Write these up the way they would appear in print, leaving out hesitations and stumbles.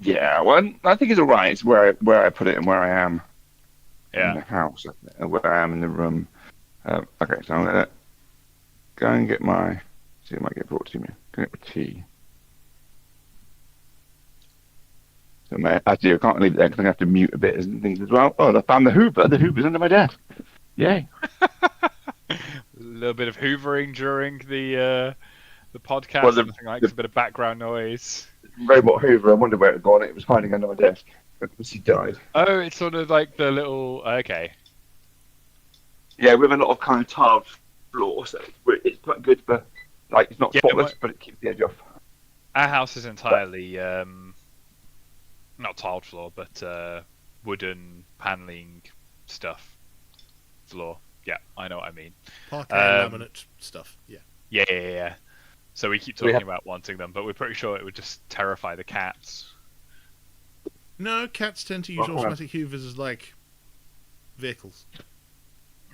Yeah, well, I think it's all right. It's where I put it and where I am in Yeah. the house, where I am in the room. Okay, so I'm gonna go and get my. See, it might get brought to me. Go get my tea. So actually, I can't leave it there because I'm gonna have to mute a bit and things as well. Oh, I found the Hoover. The Hoover's under my desk. Yay! A little bit of hoovering during the Well, podcast. Nothing like the a bit of background noise. robot Hoover. I wonder where it had gone. It was hiding under my desk. Because he died. Oh, it's sort of like the little. Okay. Yeah, with a lot of kind of tiled floor, so it's quite good for like it's not Yeah, spotless, but it keeps the edge off. our house is But entirely not tiled floor, but wooden paneling stuff floor. Yeah, I know what I mean. Parquet laminate stuff. Yeah. Yeah. So we keep talking about wanting them, but we're pretty sure it would just terrify the cats. No, cats tend to use automatic hoovers as like vehicles.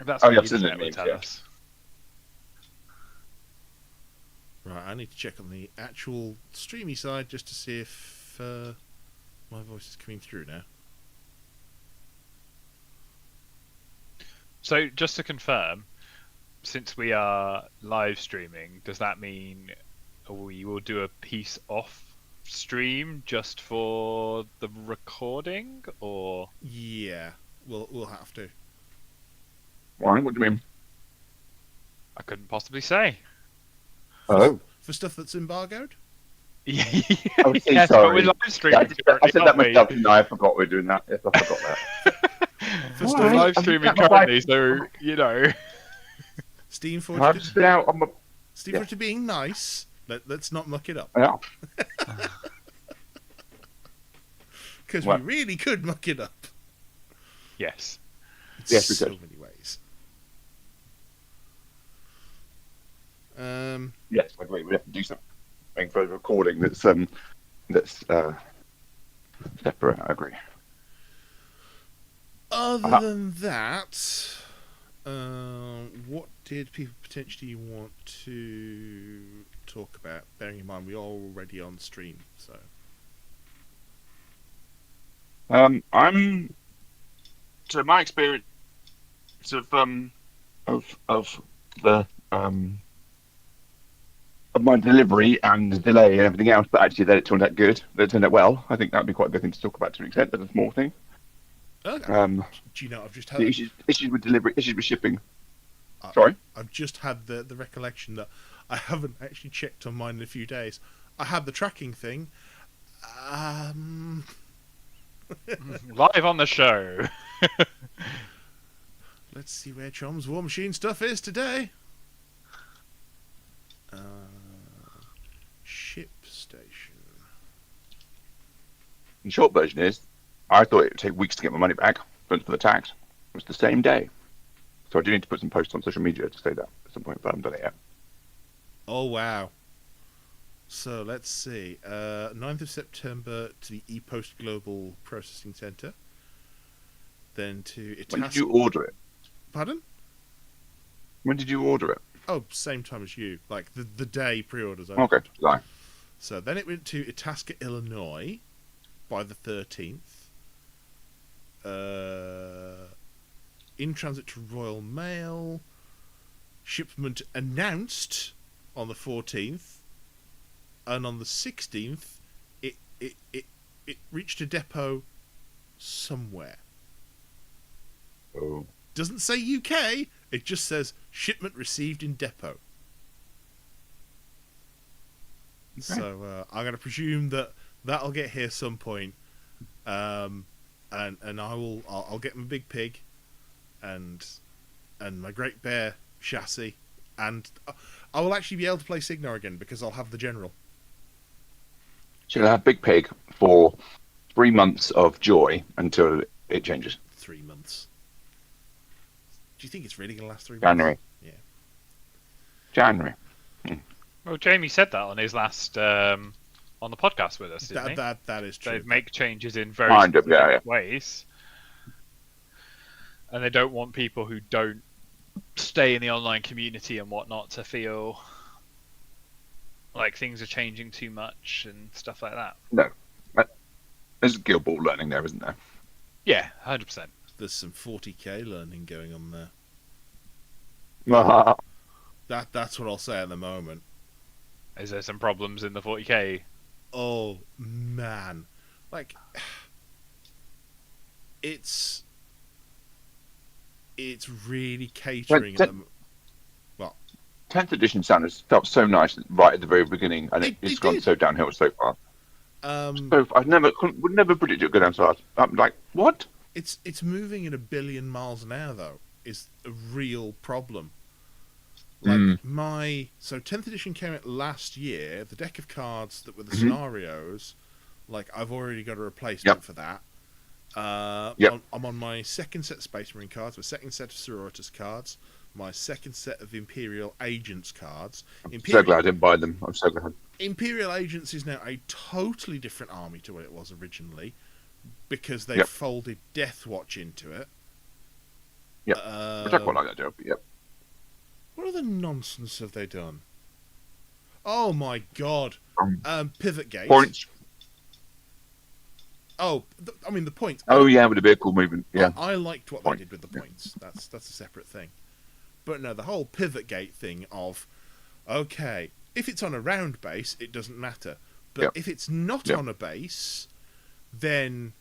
That's Oh, what yeah, the I've seen internet it, would tell yeah. us. Right, I need to check on the actual streamy side just to see if my voice is coming through now. So just to confirm, since we are live streaming, does that mean we will do a piece off stream just for the recording, or Yeah, we'll have to. why? What do you mean? I couldn't possibly say. Oh, For stuff that's embargoed? Yes, oh, see, but sorry. we're live Yeah, streaming. I said that currently, myself, and I forgot we're doing that. Yes, I forgot that. For We're stuff live I'm streaming just currently, so you know. Steam for I've just been out on my. Steam for it to being nice. Let's not muck it up. Yeah. Because we What? really could muck it up. Yes. In Yes, we so could. many ways. Yes, I agree. We have to do something for the recording that's separate. I agree. Other than that, what did people potentially want to talk about? Bearing in mind we are already on stream, so I'm so my experience of the of my delivery and delay and everything else, but actually that it turned out good. That it turned out well. I think that would be quite a good thing to talk about to an extent. That's a small thing. okay. Do you know I've just had The issues with delivery, issues with shipping. I- Sorry. I've just had the recollection that I haven't actually checked on mine in a few days. I had the tracking thing. Live on the show. Let's see where Chom's War Machine stuff is today. Ship station. The short version is, I thought it would take weeks to get my money back, but for the tax, it was the same day. So I do need to put some posts on social media to say that at some point, but I haven't done it yet. Oh, wow. So let's see. 9th of September to the ePost Global Processing Centre. Then to Itas. When did you order it? Pardon? When did you order it? Oh, same time as you. Like the day pre-orders. Okay, fine. So then it went to Itasca, Illinois by the 13th. In transit to Royal Mail. Shipment announced on the 14th. And on the 16th, it reached a depot somewhere. Oh. Doesn't say UK, it just says shipment received in depot. Okay. So I'm going to presume that that'll get here some point, and I'll get my big pig, and my Great Bear chassis, and I will actually be able to play Signar again because I'll have the General. So you'll have Big Pig for 3 months of joy until it changes. 3 months. Do you think it's really going to last 3 months? January. Yeah. January. Well, Jamie said that on his last on the podcast with us, didn't he? That is true. They make changes in very Kind of, specific ways, and they don't want people who don't stay in the online community and whatnot to feel like things are changing too much and stuff like that. No. There's Guild Ball learning there, isn't there? Yeah, 100%. There's some 40k learning going on there. Uh, That's what I'll say at the moment. Is there some problems in the 40k? Oh man, like it's really catering at them. 10th edition sounded felt so nice right at the very beginning, and It it's gone did. so downhill so far. Um, So I would never predict it would go down so fast. I'm like, what? it's moving at 1,000,000,000 miles an hour though. Is a real problem. Like so 10th edition came out last year. The deck of cards that were the scenarios, like I've already got a replacement for that. I'm on my second set of Space Marine cards, my second set of Sororitas cards, my second set of Imperial Agents cards. So glad I didn't buy them. I'm so glad. Imperial Agents is now a totally different army to what it was originally, because they've folded Death Watch into it. Which I quite like that job. Yep. What other nonsense have they done? Oh my god! Pivot Gate. Points. Oh, I mean the points. Oh yeah, with the vehicle movement. Yeah. I liked what they did with the points. That's a separate thing. But no, the whole Pivot Gate thing of, okay, if it's on a round base, it doesn't matter. But if it's not on a base, then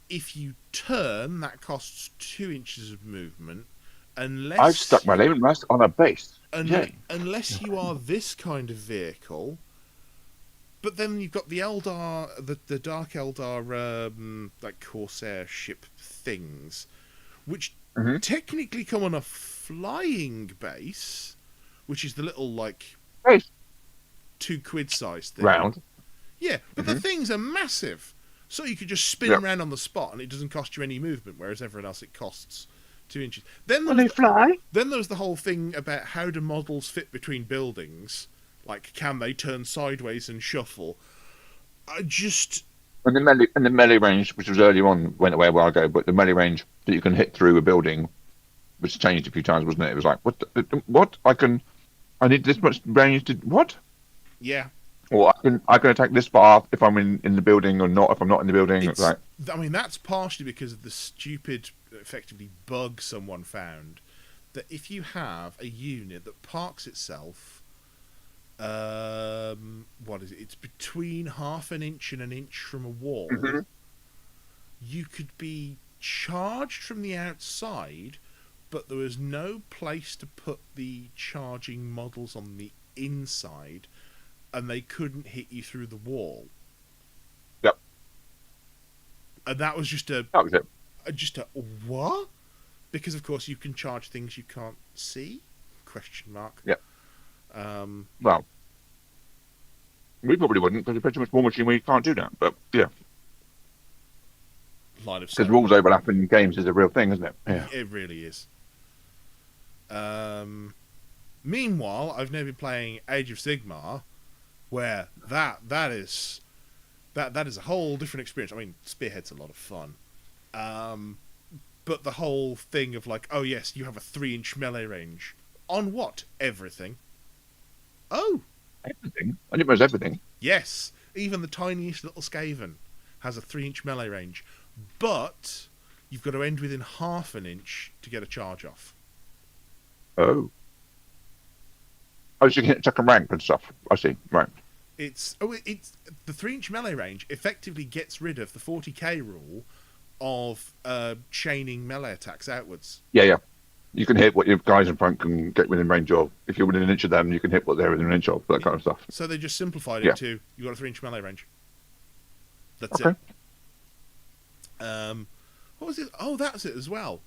if you turn, that costs 2 inches of movement. Unless I've stuck my name rest on a base. Unless you are this kind of vehicle. But then you've got the Eldar, the Dark Eldar, like Corsair ship things, which technically come on a flying base, which is the little like Base. £2 size thing. Round. Yeah, but the things are massive, so you could just spin around on the spot, and it doesn't cost you any movement, whereas everyone else it costs 2 inches. Then they fly. Then there's the whole thing about how do models fit between buildings. Like, can they turn sideways and shuffle? And the melee range, which was earlier on, went away a while ago. But the melee range that you can hit through a building, which changed a few times, wasn't it? It was like, what? I need this much range to what? Yeah. Or I can attack this far if I'm in the building, or not if I'm not in the building. It's like, I mean, that's partially because of the stupid, effectively bug someone found, that if you have a unit that parks itself. What is it? It's between half an inch and an inch from a wall. You could be charged from the outside, but there was no place to put the charging models on the inside, and they couldn't hit you through the wall. Yep. And that was just that was it. Just a what? Because of course you can charge things you can't see? Question mark. Yep. Well, we probably wouldn't, because there's too much war machine where you can't do that. But yeah, because rules overlapping in games is a real thing, isn't it? Yeah, it really is. Meanwhile, I've now been playing Age of Sigmar, where that is a whole different experience. I mean, Spearhead's a lot of fun, but the whole thing of like, oh yes, you have a 3-inch melee range on what? Everything. Oh, everything. I didn't know it was everything. Yes, even the tiniest little Skaven has a 3-inch melee range, but you've got to end within half an inch to get a charge off. Oh, so you can hit second rank and stuff. I see. Right. It's the 3-inch melee range effectively gets rid of the 40k rule of chaining melee attacks outwards. Yeah. You can hit what your guys in front can get within range of. If you're within an inch of them, you can hit what they're within an inch of. That kind of stuff. So they just simplified it to you got a 3-inch melee range. That's it. What was it? Oh, that's it as well.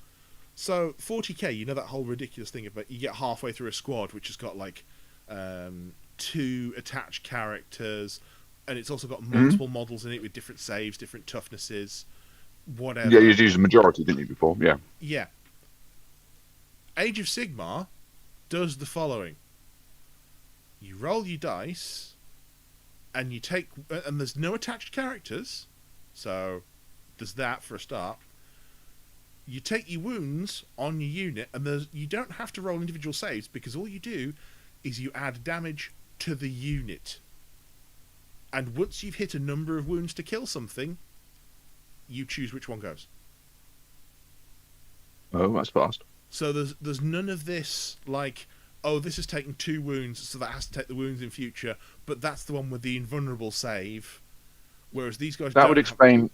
So 40k, you know that whole ridiculous thing about you get halfway through a squad which has got like 2 attached characters, and it's also got multiple models in it with different saves, different toughnesses, whatever. Yeah, you used the majority, didn't you, before? Yeah. Yeah. Age of Sigmar does the following. You roll your dice, and you take... And there's no attached characters, so there's that for a start. You take your wounds on your unit, and you don't have to roll individual saves, because all you do is you add damage to the unit. And once you've hit a number of wounds to kill something, you choose which one goes. Oh, that's fast. So there's none of this like, oh, this has taken 2 wounds, so that has to take the wounds in future, but that's the one with the invulnerable save. Whereas these guys That would explain.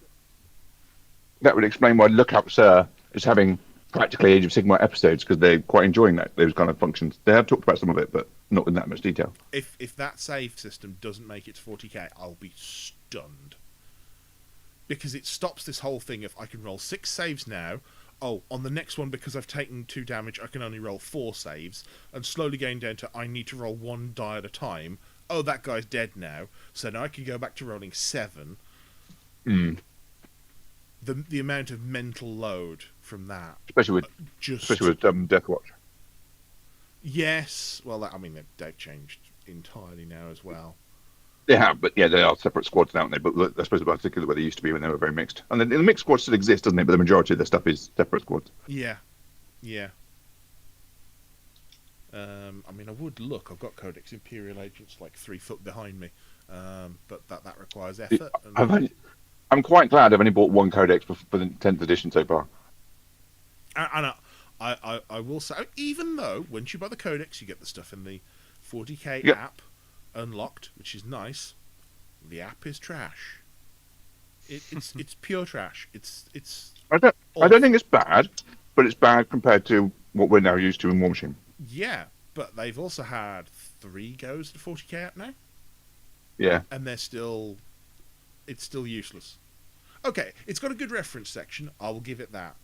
That would explain why Lookout Sir is having practically Age of Sigmar episodes, because they're quite enjoying those kind of functions. They have talked about some of it, but not in that much detail. If that save system doesn't make it to 40k, I'll be stunned. Because it stops this whole thing of I can roll 6 saves now. Oh, on the next one, because I've taken 2 damage, I can only roll 4 saves, and slowly going down to I need to roll 1 die at a time. Oh, that guy's dead now, so now I can go back to rolling 7. Mm. The amount of mental load from that, Especially with Death Watch. Yes, well, I mean they've changed entirely now as well. They have, but yeah, they are separate squads now, aren't they? But I suppose particularly where they used to be when they were very mixed. And the mixed squad still exists, doesn't it? But the majority of their stuff is separate squads. Yeah. I mean, I would look. I've got Codex Imperial Agents like 3 foot behind me, but that requires effort. I'm quite glad I've only bought 1 Codex for the 10th edition so far. And I will say, even though once you buy the Codex, you get the stuff in the 40k app unlocked, which is nice. The app is trash. It's pure trash. It's. I don't think it's bad, but it's bad compared to what we're now used to in War Machine. Yeah, but they've also had 3 goes at the 40k app now. Yeah, and it's still useless. Okay, it's got a good reference section. I will give it that.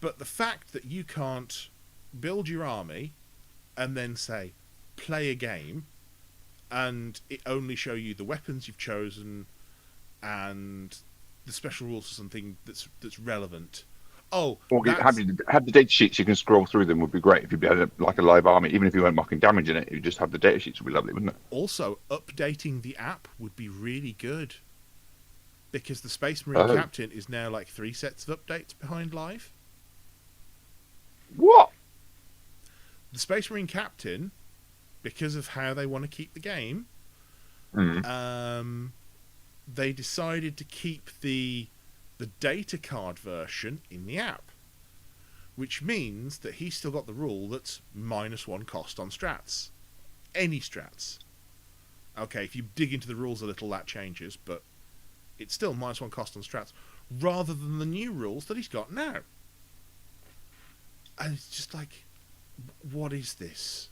But the fact that you can't build your army and then say play a game, and it only show you the weapons you've chosen and the special rules for something that's relevant. Oh, or have the data sheets, you can scroll through them, would be great if you had like a live army. Even if you weren't marking damage in it, you just have the data sheets, would be lovely, wouldn't it? Also, updating the app would be really good, because the Space Marine Captain is now like 3 sets of updates behind live. What? The Space Marine Captain, because of how they want to keep the game, they decided to keep the data card version in the app, which means that he's still got the rule that's -1 cost on strats. Any strats. Okay, if you dig into the rules a little, that changes, but it's still -1 cost on strats, rather than the new rules that he's got now. And it's just like, what is this?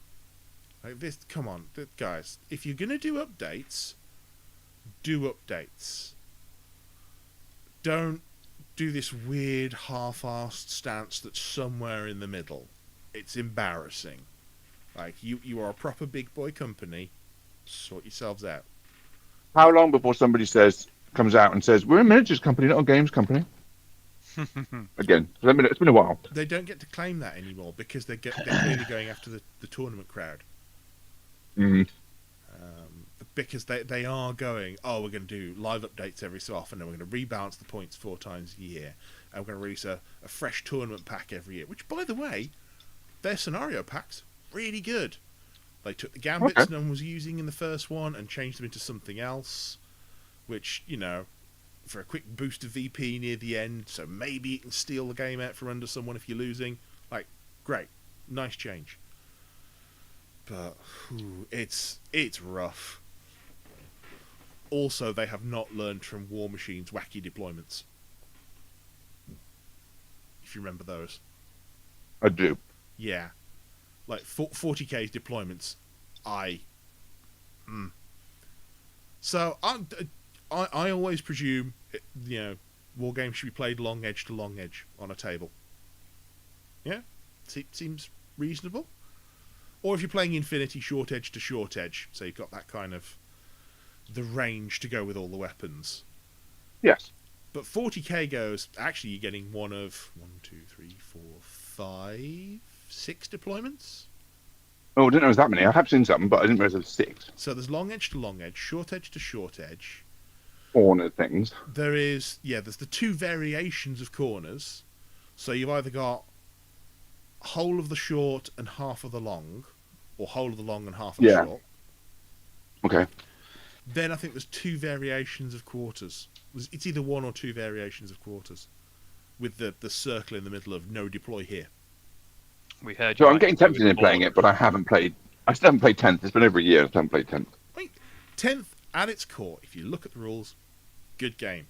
Like this, come on, guys. If you're gonna do updates, do updates. Don't do this weird half-assed stance that's somewhere in the middle. It's embarrassing. Like, you are a proper big boy company. Sort yourselves out. How long before somebody comes out and says, we're a miniatures company, not a games company? Again, it's been a while. They don't get to claim that anymore because they're clearly going after the tournament crowd. Mm. Because they are going, oh, we're going to do live updates every so often, and we're going to rebalance the points 4 times a year, and we're going to release a fresh tournament pack every year, which, by the way, their scenario packs, really good. They took the gambits no one was using in the first one and changed them into something else, which, you know, for a quick boost of VP near the end, so maybe you can steal the game out from under someone if you're losing. Like, great. Nice change. But it's rough. Also, they have not learned from War Machine's wacky deployments. If you remember those. I do. Yeah. Like, 40k's deployments. So, I always presume, you know, war games should be played long edge to long edge on a table. Yeah? Seems reasonable. Or if you're playing Infinity, short edge to short edge, so you've got that kind of the range to go with all the weapons. Yes. But 40k goes, actually you're getting one of 1, 2, 3, 4, 5, 6 deployments. Oh, I didn't know it was that many. I have seen some, but I didn't realize there was 6. So there's long edge to long edge, short edge to short edge. Corner things. There's the 2 variations of corners. So you've either got whole of the short and half of the long, or whole of the long and half of the short. Okay. Then I think there's 2 variations of quarters. It's either 1 or 2 variations of quarters, with the circle in the middle of no deploy here. We heard you. So I'm like to getting play tempted with in playing board. it, but I haven't played. I still haven't played 10th. It's been over a year. I still haven't played 10th. I mean, 10th at its core, if you look at the rules, good game.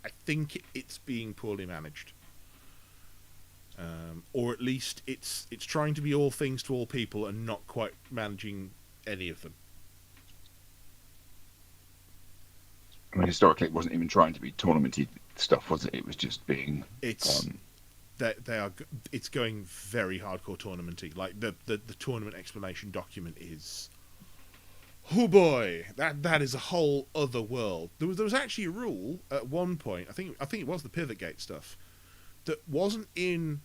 I think it's being poorly managed, or at least it's trying to be all things to all people and not quite managing any of them. I mean, historically, it wasn't even trying to be tournamenty stuff, was it? It was just being. It's it's going very hardcore tournamenty. Like the tournament explanation document is. Oh boy, that is a whole other world. There was actually a rule at one point. I think it was the pivot gate stuff that wasn't in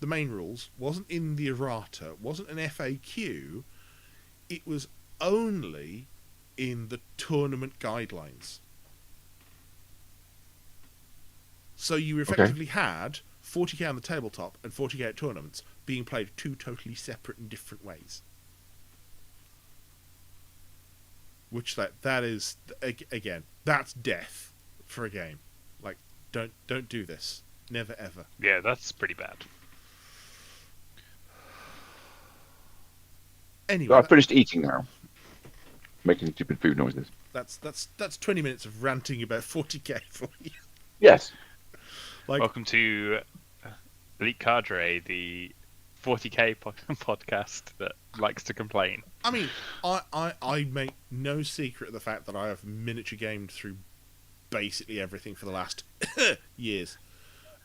the main rules, wasn't in the errata, wasn't an FAQ. It was only in the tournament guidelines. So you effectively had 40k on the tabletop and 40k at tournaments being played 2 totally separate and different ways. Which that is, again, that's death for a game. Like, don't do this. Never ever. Yeah, that's pretty bad. Anyway, So I've finished eating now, making stupid food noises. that's 20 minutes of ranting about 40k for you. Yes. Like, Welcome to Elite Cadre, the 40k podcast that likes to complain. I mean, I make no secret of the fact that I have miniature gamed through basically everything for the last years.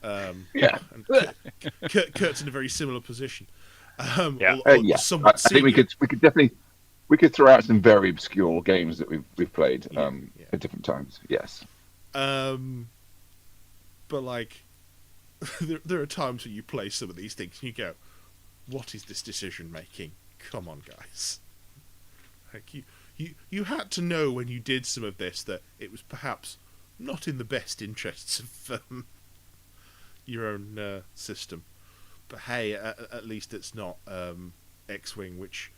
Yeah. And Kurt's in a very similar position. Yeah. Yeah. I think we could definitely throw out some very obscure games that we've played at different times. Yes. But like, there are times when you play some of these things and you go, "What is this decision making? Come on, guys!" Like you had to know when you did some of this that it was perhaps not in the best interests of your own system. But hey, at least it's not X-Wing, which...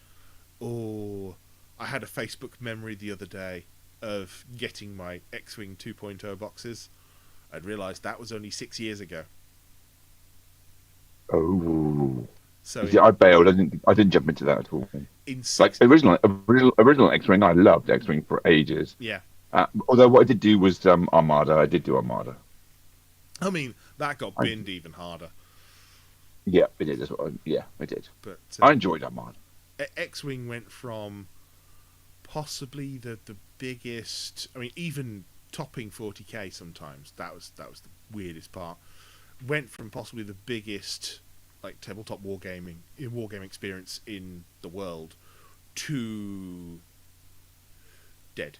Oh, I had a Facebook memory the other day of getting my X-Wing 2.0 boxes. I'd realised that was only 6 years ago. Oh. So See, I bailed. I didn't jump into that at all. in Like original X-Wing, I loved X-Wing for ages. Yeah. Although what I did do was Armada. I did do Armada. I mean, that got binned even harder. Yeah, it did. I did. But I enjoyed Armada. X-Wing went from possibly the biggest... I mean, even topping 40k sometimes. That was the weirdest part. Went from possibly the biggest like tabletop wargaming experience in the world to dead.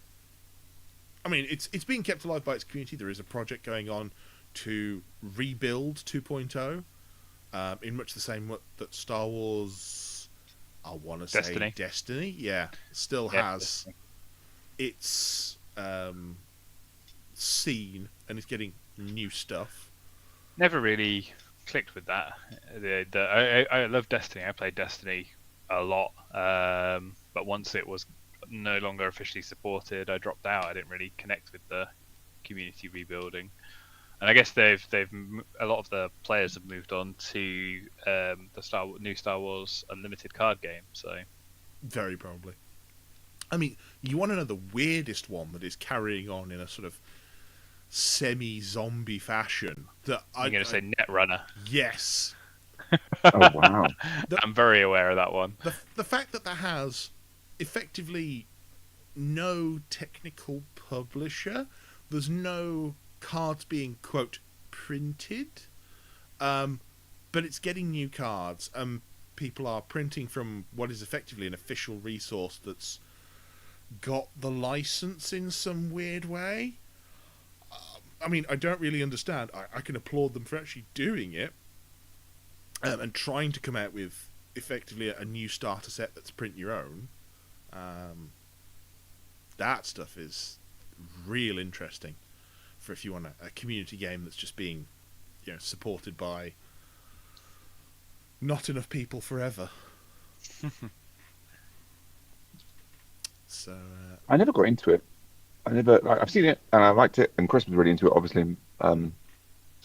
I mean, it's being kept alive by its community. There is a project going on to rebuild 2.0 in much the same way that Star Wars, I want to say Destiny, still has Destiny. its scene and is getting new stuff. Never really clicked with that. I love Destiny. I played Destiny a lot, but once it was no longer officially supported, I dropped out. I didn't really connect with the community rebuilding, and I guess they've a lot of the players have moved on to the new Star Wars Unlimited card game. So very probably. I mean, you want to know the weirdest one that is carrying on in a sort of semi-zombie fashion? I'm going to say Netrunner. Yes. Oh wow! I'm very aware of that one. The fact that has effectively no technical publisher, there's no cards being quote printed, but it's getting new cards, and people are printing from what is effectively an official resource that's got the license in some weird way. I mean, I don't really understand. I can applaud them for actually doing it and trying to come out with effectively a new starter set that's print your own. That stuff is real interesting for if you want a community game that's just being, supported by not enough people forever. So I never got into it. I never. Like, I've seen it and I liked it, and Chris was really into it, obviously. So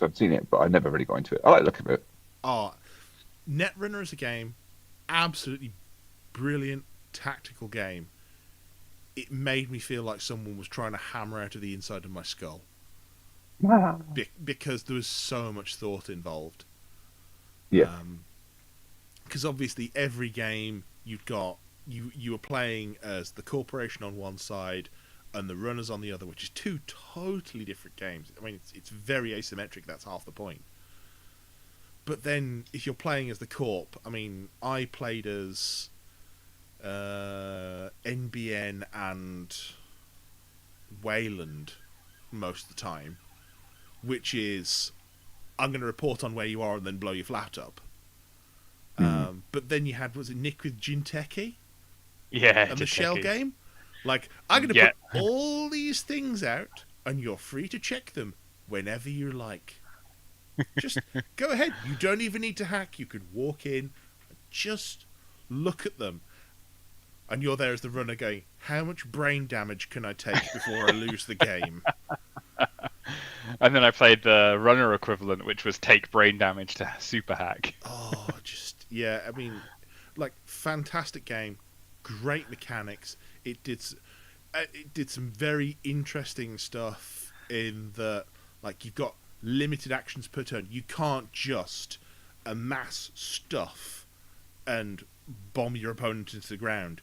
I've seen it, but I never really got into it. I like the look of it. oh, Netrunner is a game, absolutely brilliant tactical game. It made me feel like someone was trying to hammer out of the inside of my skull Wow. because there was so much thought involved. Yeah. Because obviously every game you were playing as the corporation on one side and the runners on the other, which is two totally different games. I mean, it's very asymmetric. That's half the point. But then if you're playing as the corp, I mean, I played as NBN and Wayland most of the time, which is I'm going to report on where you are and then blow your flat up. But then you had, was it Nick with Jinteki? Yeah, And the Jinteki. shell game? Like, I'm going to Yeah. put all these things out and you're free to check them whenever you like. Just go ahead. You don't even need to hack. You could walk in and just look at them. And you're there as the runner going, how much brain damage can I take before I lose the game? And then I played the runner equivalent, which was take brain damage to super hack. Oh, just, yeah, I mean, like, fantastic game. Great mechanics. It did some very interesting stuff in that, like, you've got limited actions per turn. You can't just amass stuff and bomb your opponent into the ground.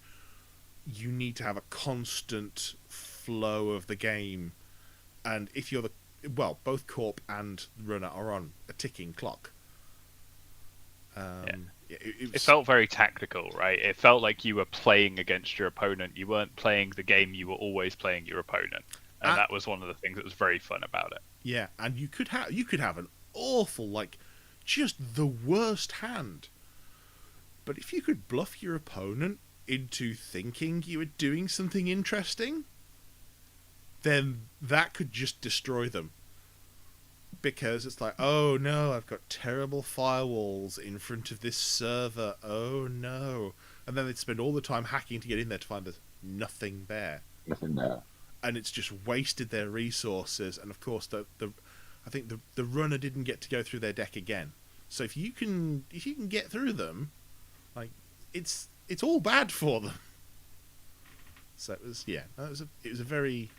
You need to have a constant flow of the game, and if you're both Corp and Runner are on a ticking clock. It felt very tactical, right? It felt like you were playing against your opponent. You weren't playing the game, you were always playing your opponent. And that was one of the things that was very fun about it. Yeah, and you could have an awful, like, just the worst hand. But if you could bluff your opponent into thinking you were doing something interesting, then that could just destroy them. Because it's like, oh no, I've got terrible firewalls in front of this server, oh no. And then they'd spend all the time hacking to get in there to find there's nothing there. Nothing there. And it's just wasted their resources, and of course I think the runner didn't get to go through their deck again. So if you can get through them, like, it's all bad for them. So it was a very,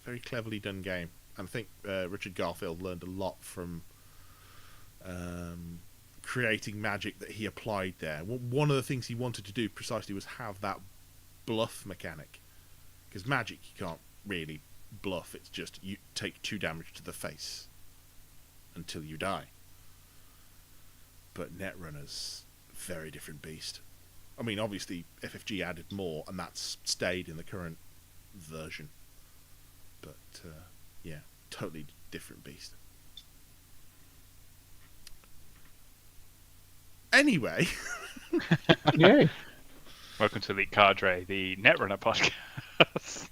very cleverly done game, and I think Richard Garfield learned a lot from creating magic that he applied there. One of the things he wanted to do precisely was have that bluff mechanic, because magic you can't really bluff. It's just you take 2 damage to the face until you die. But Netrunner's very different beast. I mean, obviously FFG added more, and that's stayed in the current version. But yeah, totally different beast. Anyway, Yay. Welcome to Elite Cadre, the Netrunner podcast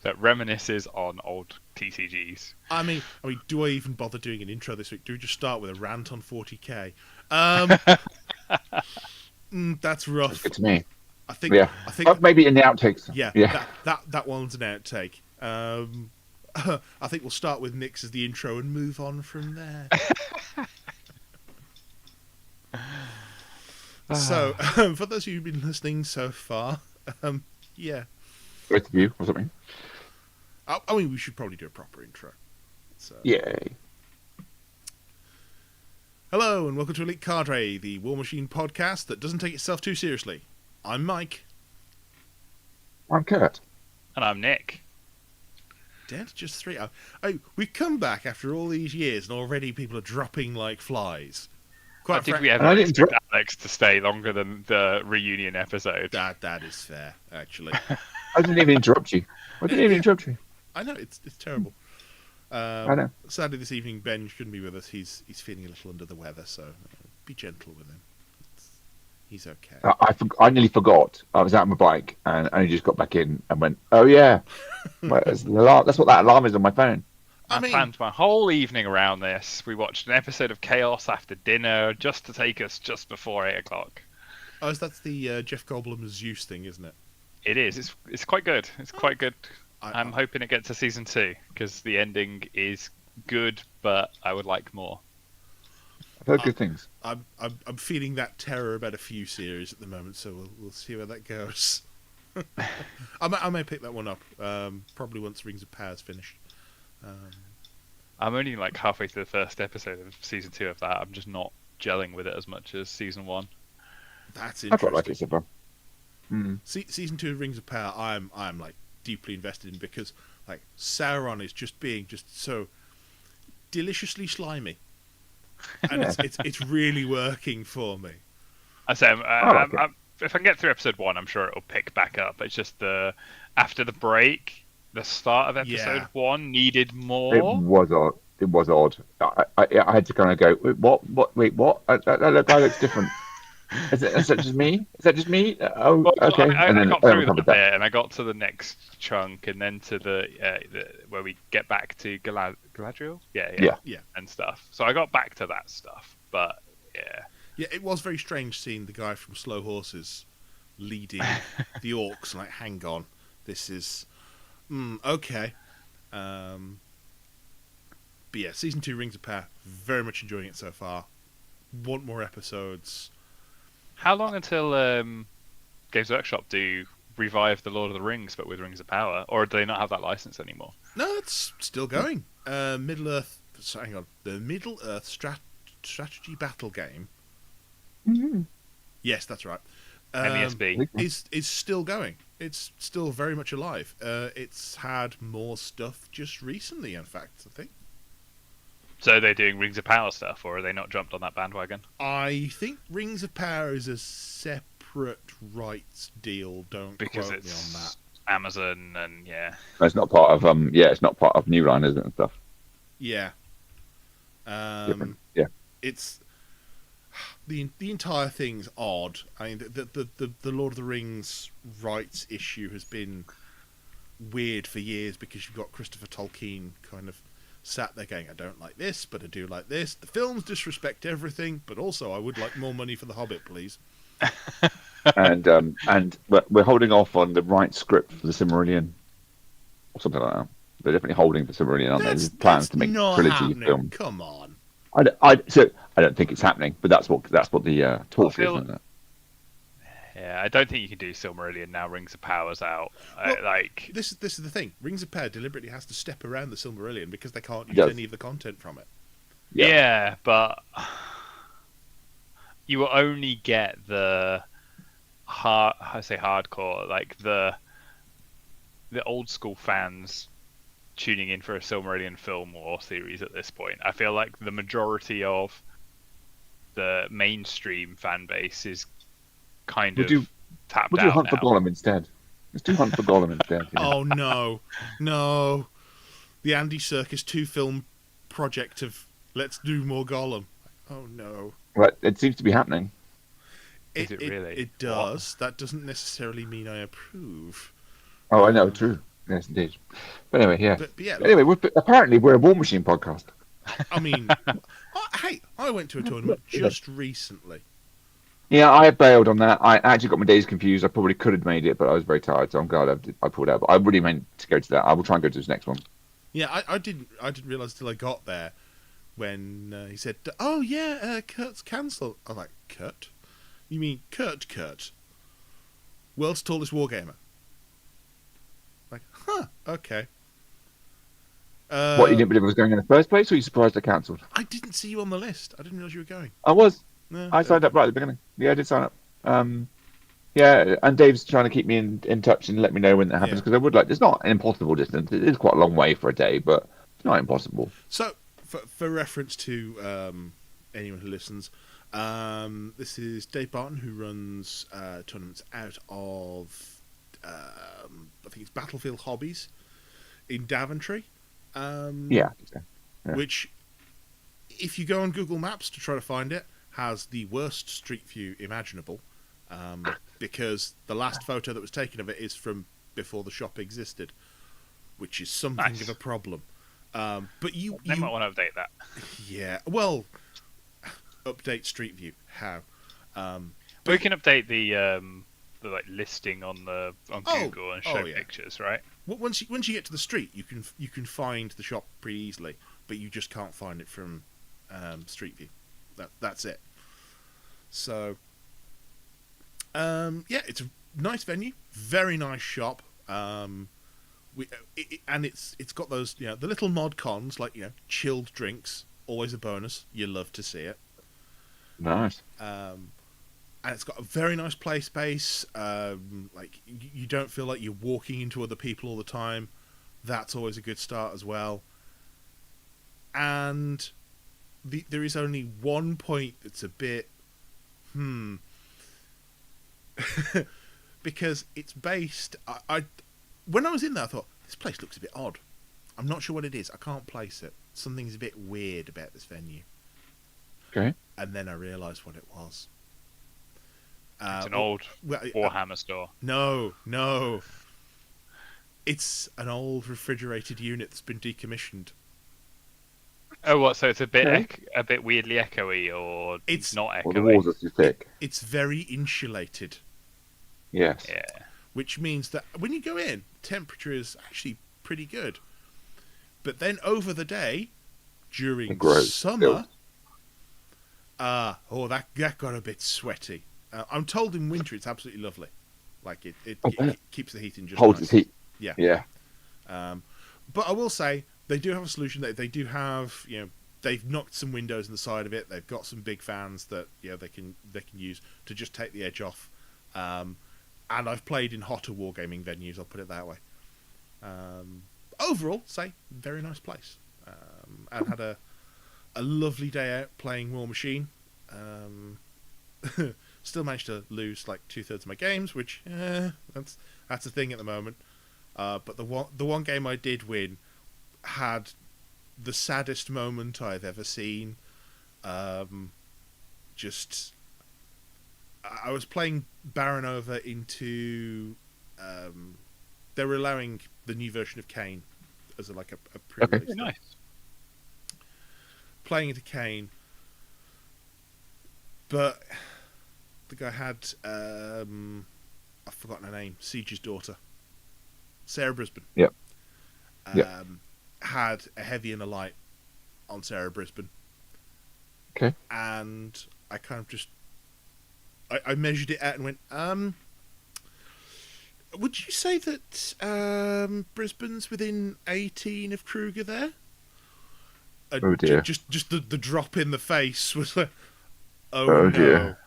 that reminisces on old TCGs. I mean, do I even bother doing an intro this week? Do we just start with a rant on 40k? That's rough. That's good to me. I think. Yeah. I think Maybe in the outtakes. Yeah. Yeah. That one's an outtake. I think we'll start with Nick's as the intro and move on from there. So, for those of you who've been listening so far, yeah. Both of you or something. I mean, we should probably do a proper intro. So. Yay. Hello, and welcome to Elite Cadre, the War Machine podcast that doesn't take itself too seriously. I'm Mike. I'm Kurt. And I'm Nick. Down to just 3. We've come back after all these years, and already people are dropping like flies. I think we have I didn't expect Alex to stay longer than the reunion episode. That is fair, actually. I didn't even interrupt you. I didn't even interrupt you. I know, it's terrible. I know. Sadly, this evening Ben couldn't be with us. He's feeling a little under the weather, so be gentle with him. He's okay. I nearly forgot. I was out on my bike and I just got back in and went, oh yeah. That's what that alarm is on my phone. I planned my whole evening around this. We watched an episode of Chaos after dinner just to take us just before 8 o'clock. Oh, that's the Jeff Goldblum Zeus thing, isn't it? It is. It's quite good. It's quite good. I'm I, hoping it gets to season 2 because the ending is good, but I would like more. I've heard good things. I'm feeling that terror about a few series at the moment, so we'll see where that goes. I may pick that one up. Probably once Rings of Power's finished. I'm only like halfway through the first episode of season 2 of that. I'm just not gelling with it as much as season 1. That's I quite like interesting. it so far. Mm. Season 2 of Rings of Power, I'm like deeply invested in because like Sauron is just being just so deliciously slimy, and Yeah. it's really working for me. I say, I like it. if I can get through episode 1, I'm sure it'll pick back up. It's just after the break, the start of episode Yeah. 1 needed It more. was odd. It was odd. I had to kind of go, wait, what? What? Wait, what? That guy looks different. Is that just me? Is that just me? Oh, Well, okay. I And then got I through recovered that that. bit, and I got to the next chunk, and then to the where we get back to Galadriel, Yeah. Yeah. and stuff. So I got back to that stuff, but yeah, Yeah, it was very strange seeing the guy from Slow Horses leading the orcs. Like, hang on, this is okay. But yeah, season 2 Rings of Power, very much enjoying it so far. Want more episodes? how long until Games Workshop do revive the Lord of the Rings, but with Rings of Power, or do they not have that license anymore? No, it's still going. Middle Earth. So hang on, the Middle Earth strategy battle game. Mhm. Yes, that's right. MESB. Is still going. It's still very much alive. It's had more stuff just recently, in fact, I think. So they're doing Rings of Power stuff, or are they not jumped on that bandwagon? I think Rings of Power is a separate rights deal. Don't Because quote me on it's that. Amazon, and yeah. It's not part of it's not part of New Line, is it, and stuff. Yeah. Different. Yeah. It's the entire thing's odd. I mean, the Lord of the Rings rights issue has been weird for years because you've got Christopher Tolkien kind of sat there going, I don't like this, but I do like this. The films disrespect everything, but also I would like more money for The Hobbit, please. And we're holding off on the right script for the Silmarillion or something like that. They're definitely holding for Silmarillion, aren't they? There's plans to make not trilogy happening. film. Come on. So I don't think it's happening, but that's what the talk feel- is, isn't it? Yeah, I don't think you can do Silmarillion now. Rings of Power's out. Well, This is the thing. Rings of Power deliberately has to step around the Silmarillion because they can't use does. any of the content from it. yeah, but you will only get the hardcore, like the old school fans tuning in for a Silmarillion film or series at this point. I feel like the majority of the mainstream fan base is kind Would of you- tapped We'll do out Hunt now. for Gollum instead. Let's do Hunt for Gollum instead. Yeah. Oh no. The Andy Serkis 2 film project of let's do more Gollum. Oh no. Right, it seems to be happening. Is it really? It does. That doesn't necessarily mean I approve. Oh, I know, true. Yes, indeed. But anyway, yeah. But yeah, Anyway, apparently we're a War Machine podcast. I mean, I went to a tournament just recently. Yeah, I bailed on that. I actually got my days confused. I probably could have made it, but I was very tired, so I'm glad I pulled out. But I really meant to go to that. I will try and go to this next one. Yeah, I didn't realize till I got there when he said, "Oh yeah, Kurt's cancelled." I was like, "Kurt? You mean Kurt? World's tallest wargamer?" Like, okay. What, you didn't believe I was going in the first place, or were you surprised I cancelled? I didn't see you on the list. I didn't realize you were going. I was. No, I signed up right at the beginning. Yeah, I did sign up. Yeah, and Dave's trying to keep me in touch and let me know when that happens, Yeah. because I would like. It's not an impossible distance. It is quite a long way for a day, but it's not impossible. So, for reference to anyone who listens, this is Dave Barton, who runs tournaments out of I think it's Battlefield Hobbies in Daventry. Yeah. Which, if you go on Google Maps to try to find it, has the worst street view imaginable, because the last photo that was taken of it is from before the shop existed, which is something Nice. of a problem. But They might want to update that. yeah, well, update Street View. How? We can update the like listing on Oh, Google and show yeah. pictures, right? Once you get to the street, you can find the shop pretty easily, but you just can't find it from Street View. That's it. So, yeah, it's a nice venue, very nice shop. And it's got those, the little mod cons, like, chilled drinks, always a bonus. You love to see it. Nice. And it's got a very nice play space. Like, you don't feel like you're walking into other people all the time. That's always a good start as well. And there is only one point that's a bit because it's based. When I was in there, I thought, this place looks a bit odd. I'm not sure what it is. I can't place it. Something's a bit weird about this venue. Okay. And then I realised what it was. It's an old Warhammer store. No. It's an old refrigerated unit that's been decommissioned. Oh, what? So it's a bit Okay. a bit weirdly echoey, or It's not Well, the echoey? walls are too thick. It's very insulated, Yes. Yeah. which means that when you go in, temperature is actually pretty good. But then over the day, during It grows. summer, that got a bit sweaty. I'm told in winter it's absolutely lovely. Like it keeps the heat in just Holds nice. its heat. Yeah. Yeah. But I will say they do have a solution. They do have, they've knocked some windows in the side of it. They've got some big fans that they can use to just take the edge off. And I've played in hotter wargaming venues. I'll put it that way. Overall, say very nice place. And had a lovely day out playing War Machine. Still managed to lose like 2/3 of my games, which that's a thing at the moment. But the one game I did win had the saddest moment I've ever seen. Just I was playing Baronova into. They were allowing the new version of Kane as a pre-release. Very nice. Playing into Kane, but the guy had I've forgotten her name. Siege's daughter, Sarah Brisbane. Yep. Had a heavy and a light on Sarah Brisbane. Okay. And I kind of just I measured it out and went, would you say that Brisbane's within 18 of Kruger there? Oh dear. Just the drop in the face was like, oh no. Dear.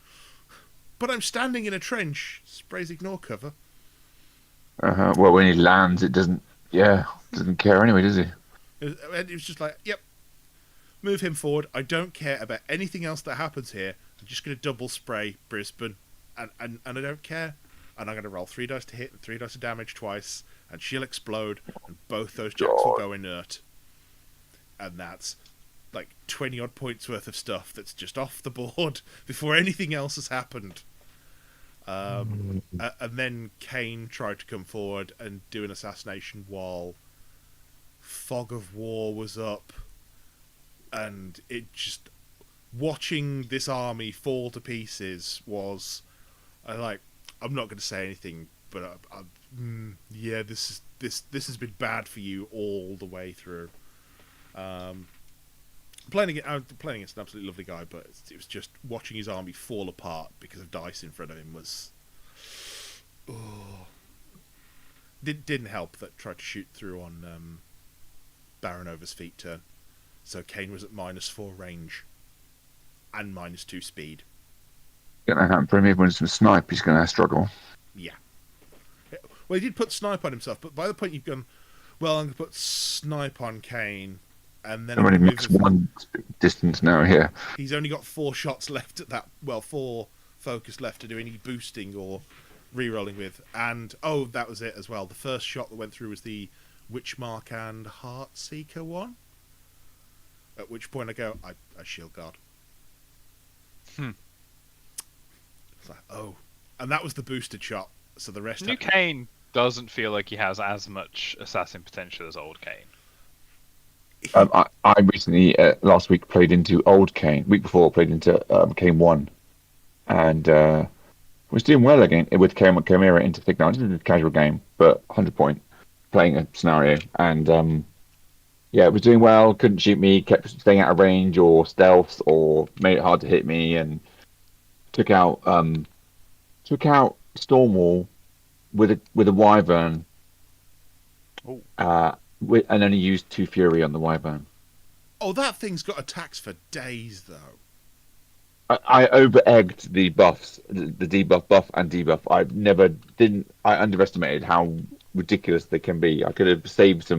But I'm standing in a trench. Sprays ignore cover. Well, when he lands, it doesn't care anyway, does he? It was just like, yep, move him forward. I don't care about anything else that happens here. I'm just going to double spray Brisbane, and I don't care. And I'm going to roll 3 dice to hit and 3 dice to damage twice, and she'll explode, and both those jacks will go inert. And that's like 20 odd points worth of stuff that's just off the board before anything else has happened. And then Kane tried to come forward and do an assassination while Fog of War was up, and it just watching this army fall to pieces was I'm not going to say anything, but yeah, this has been bad for you all the way through. Playing against an absolutely lovely guy, but it was just watching his army fall apart because of dice in front of him was. Didn't help that tried to shoot through on Baronova's feet turn, so Kane was at -4 range and -2 speed. Gonna happen for him. Even with some snipe, he's gonna struggle. Yeah. Well, he did put snipe on himself, but by the point you've gone, well, I'm gonna put snipe on Kane, and then I'm only mixed one distance now here. he's only got 4 shots left at that. Well, 4 focus left to do any boosting or re-rolling with, and that was it as well. The first shot that went through was the Witchmark and Heartseeker one. At which point I go, I shield guard. It's like, and that was the boosted shot. So the rest. New Kane doesn't feel like he has as much assassin potential as old Kane. I recently last week played into old Kane. Week before played into Kane 1, and was doing well again with Chimera into Signal. This is a casual game, but 100 point playing a scenario, and yeah, it was doing well. Couldn't shoot me, kept staying out of range or stealth, or made it hard to hit me, and took out Stormwall with a Wyvern, Oh, and only used 2 Fury on the Wyvern. Oh, that thing's got attacks for days, though. I over-egged the buffs, the debuff, buff, and debuff. I underestimated how ridiculous they can be. I could have saved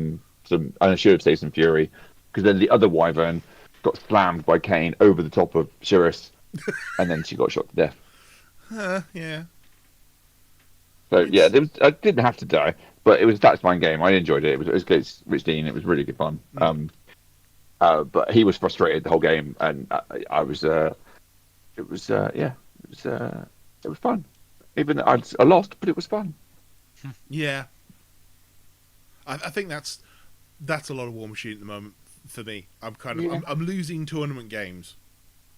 I should have saved some Fury, because then the other Wyvern got slammed by Kane over the top of Shiris, and then she got shot to death. Yeah. So yeah, I didn't have to die, but it was a satisfying game. I enjoyed it. It was good. Rich Dean. It was really good fun. But he was frustrated the whole game, and I was. It was fun. Even though I lost, but it was fun. Yeah. I think that's a lot of War Machine at the moment for me. I'm losing tournament games,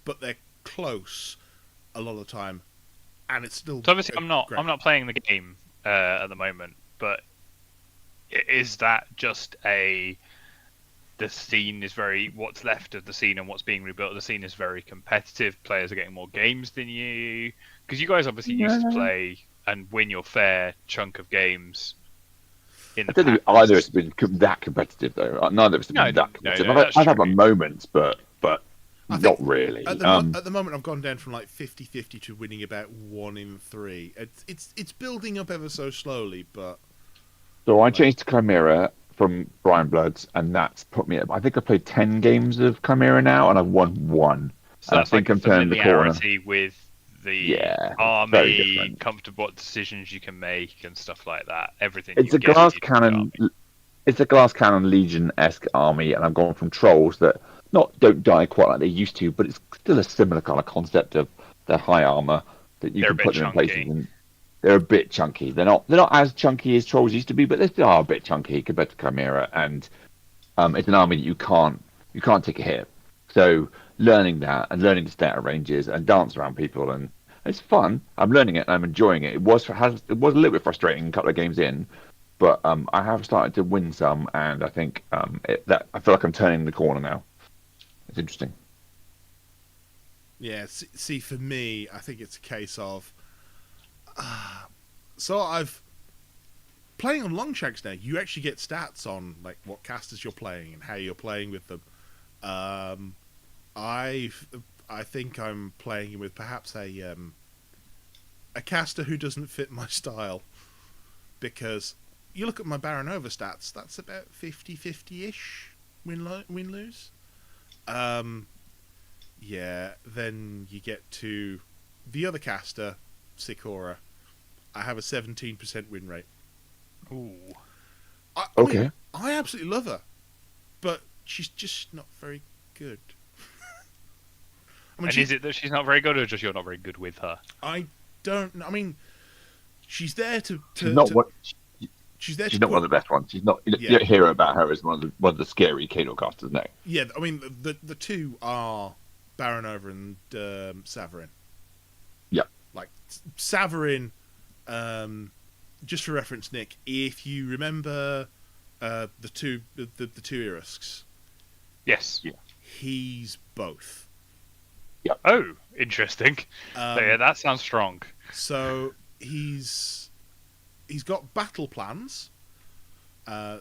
but they're close a lot of the time, and it's still. so obviously I'm not playing the game at the moment, but is that just the scene is what's left of the scene and what's being rebuilt? The scene is very competitive. Players are getting more games than you, because you guys obviously used to play and win your fair chunk of games. I don't think either of us have been that competitive, though. Neither of us have been that competitive. I've had my moments, but not really. At the moment, I've gone down from like 50-50 to winning about 1 in 3. It's building up ever so slowly, but. So I changed to Chimera from Brian Bloods, and that's put me. I think I've played 10 games of Chimera now, and I've won 1. So that's I think like I'm turning the corner. familiarity with the army, comfortable what decisions you can make and stuff like that. Everything. It's a glass cannon. It's a glass cannon Legion-esque army, and I've gone from trolls that don't die quite like they used to, but it's still a similar kind of concept of their high armor that you can put them in places. And they're a bit chunky. They're not as chunky as trolls used to be, but they still are a bit chunky compared to Chimera. And it's an army that you can't take a hit. So learning that and learning to stay out of ranges and dance around people, and it's fun. I'm learning it and I'm enjoying it. It was a little bit frustrating a couple of games in, but I have started to win some, and I think I feel like I'm turning the corner now. It's interesting. Yeah, see, for me, I think it's a case of. So I've playing on Longshanks now. You actually get stats on like what casters you're playing and how you're playing with them. I think I'm playing with perhaps a caster who doesn't fit my style, because you look at my Baronova stats. That's about 50-50-ish win-lose. Yeah. Then you get to the other caster, Sikora. I have a 17% win rate. Ooh. I mean, I absolutely love her, but she's just not very good. Is it that she's not very good, or just you're not very good with her? I don't know. I mean, she's there to. She's not She's there. She's not one of the best ones. She's not. You don't hear about her as one of the scary Kano casters, no. Yeah, I mean the two are Baronova and Savarin. Yeah. Like Savarin, just for reference, Nick, if you remember the two Irusks. Yes. Yeah. He's both. Yeah. Oh, interesting. Yeah, that sounds strong. So he's got battle plans.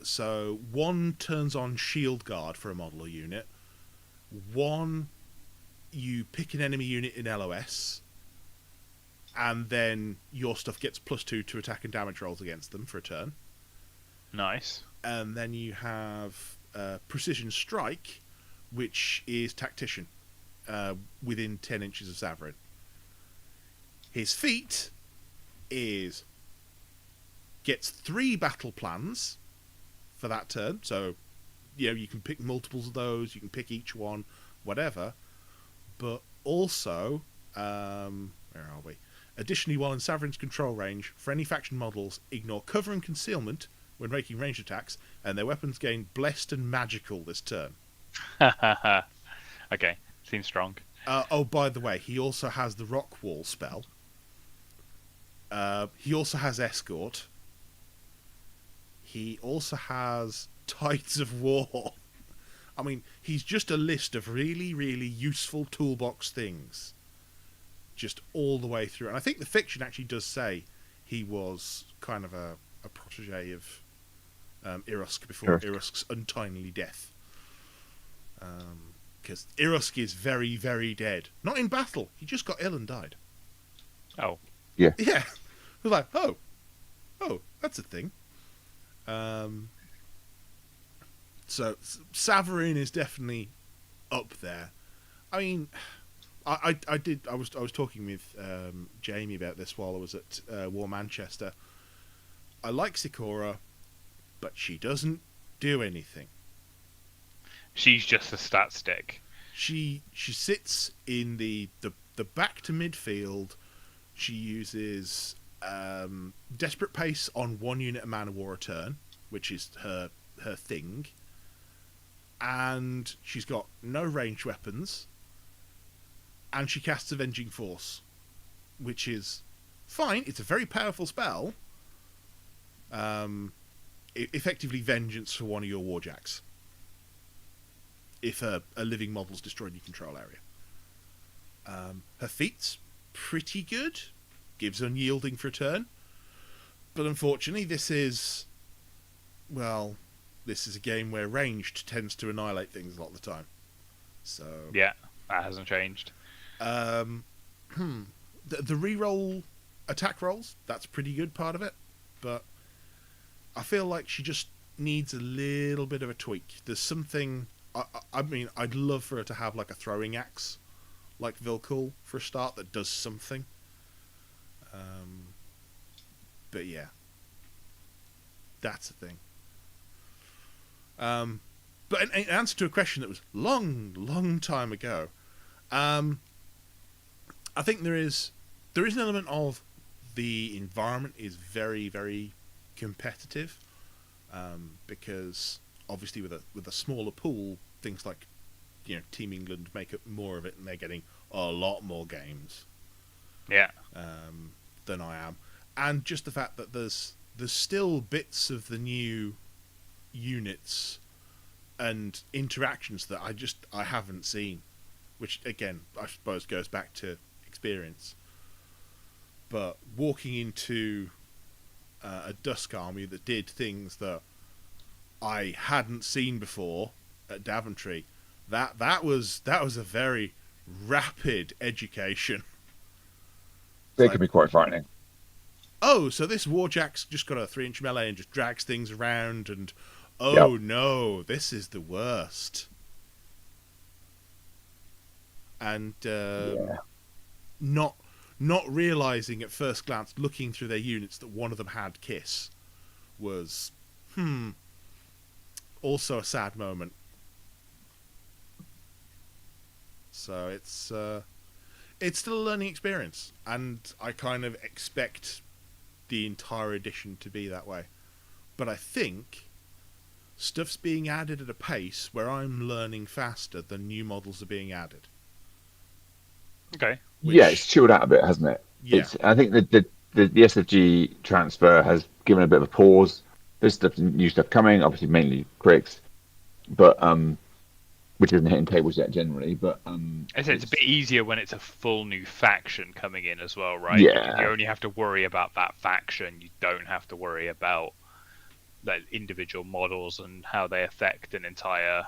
So one turns on Shield Guard for a model or unit. One, you pick an enemy unit in LOS, and then your stuff gets +2 to attack and damage rolls against them for a turn. Nice. And then you have Precision Strike, which is Tactician, within 10 inches of Savarin. His feat is gets 3 battle plans for that turn. So, you can pick multiples of those. You can pick each one, whatever. But also, where are we? Additionally, while in Savarin's control range, for any faction models, ignore cover and concealment when making ranged attacks, and their weapons gain Blessed and Magical this turn. Okay, seems strong. Oh, by the way, he also has the Rock Wall spell, He also has escort. He also has Tides of War. I mean, he's just a list of really, really useful toolbox things, just all the way through. And I think the fiction actually does say he was kind of a protege of Irusk before Irusk's untimely death. Because Irusk is very, very dead. Not in battle. He just got ill and died. Oh. Yeah. Yeah. It was like, oh, that's a thing. So Savarin is definitely up there. I mean, I was talking with Jamie about this while I was at War Manchester. I like Sikora, but she doesn't do anything. She's just a stat stick. She sits in the back to midfield. She uses desperate pace on 1 unit of Man of War a turn, which is her thing. And she's got no ranged weapons. And she casts Avenging Force, which is fine. It's a very powerful spell. Effectively vengeance for one of your warjacks. If a living model's destroyed your control area. Her feat's pretty good. Gives unyielding for a turn. But unfortunately, this is a game where ranged tends to annihilate things a lot of the time. So Yeah, that hasn't changed. the reroll attack rolls, that's a pretty good part of it. But I feel like she just needs a little bit of a tweak. There's something... I mean, I'd love for her to have like a throwing axe, like Vilkul, for a start, that does something. But yeah, that's the thing. But in answer to a question that was long time ago, I think there is an element of the environment is very, very competitive, because obviously with a smaller pool, things like Team England make up more of it, and they're getting a lot more games. Yeah. Than I am, and just the fact that there's still bits of the new units and interactions that I haven't seen, which again I suppose goes back to experience. But walking into a Dusk army that did things that I hadn't seen before at Daventry, that was a very rapid education. They can be quite frightening. Oh, so this Warjack's just got a 3-inch melee and just drags things around, and no, this is the worst. And not realizing at first glance, looking through their units, that one of them had Kiss was also a sad moment. So it's still a learning experience, and I kind of expect the entire edition to be that way. But I think stuff's being added at a pace where I'm learning faster than new models are being added. Okay. Yeah, it's chilled out a bit, hasn't it? Yeah. I think that the SFG transfer has given a bit of a pause. There's new stuff coming, obviously mainly Cricks, but which isn't hitting tables yet generally. But It's a bit easier when it's a full new faction coming in as well, right? Yeah. You only have to worry about that faction. You don't have to worry about the individual models and how they affect an entire...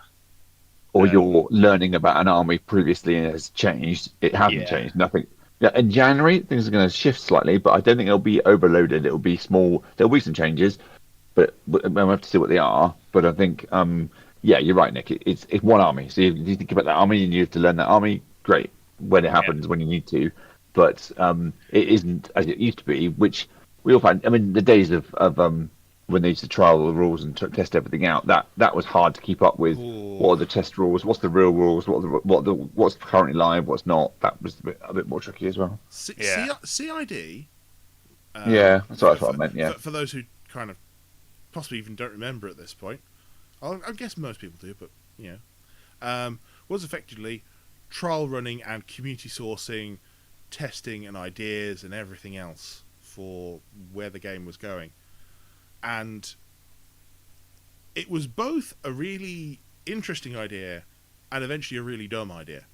Or you're learning about an army previously and it has changed. It hasn't changed. Nothing. Yeah, in January, things are going to shift slightly, but I don't think it'll be overloaded. It'll be small. There'll be some changes, but we'll have to see what they are. But I think, yeah, you're right, Nick. It's one army. So you think about that army and you have to learn that army. Great. When it happens, when you need to. But it isn't as it used to be, which we all find. I mean, the days of when they used to trial the rules and test everything out, that was hard to keep up with. Ooh. What are the test rules? What's the real rules? What's currently live? What's not? That was a bit more tricky as well. CID. Yeah, that's what I meant. Yeah. For those who kind of possibly even don't remember at this point, I guess most people do, but was effectively trial running and community sourcing, testing and ideas and everything else for where the game was going. And it was both a really interesting idea and eventually a really dumb idea.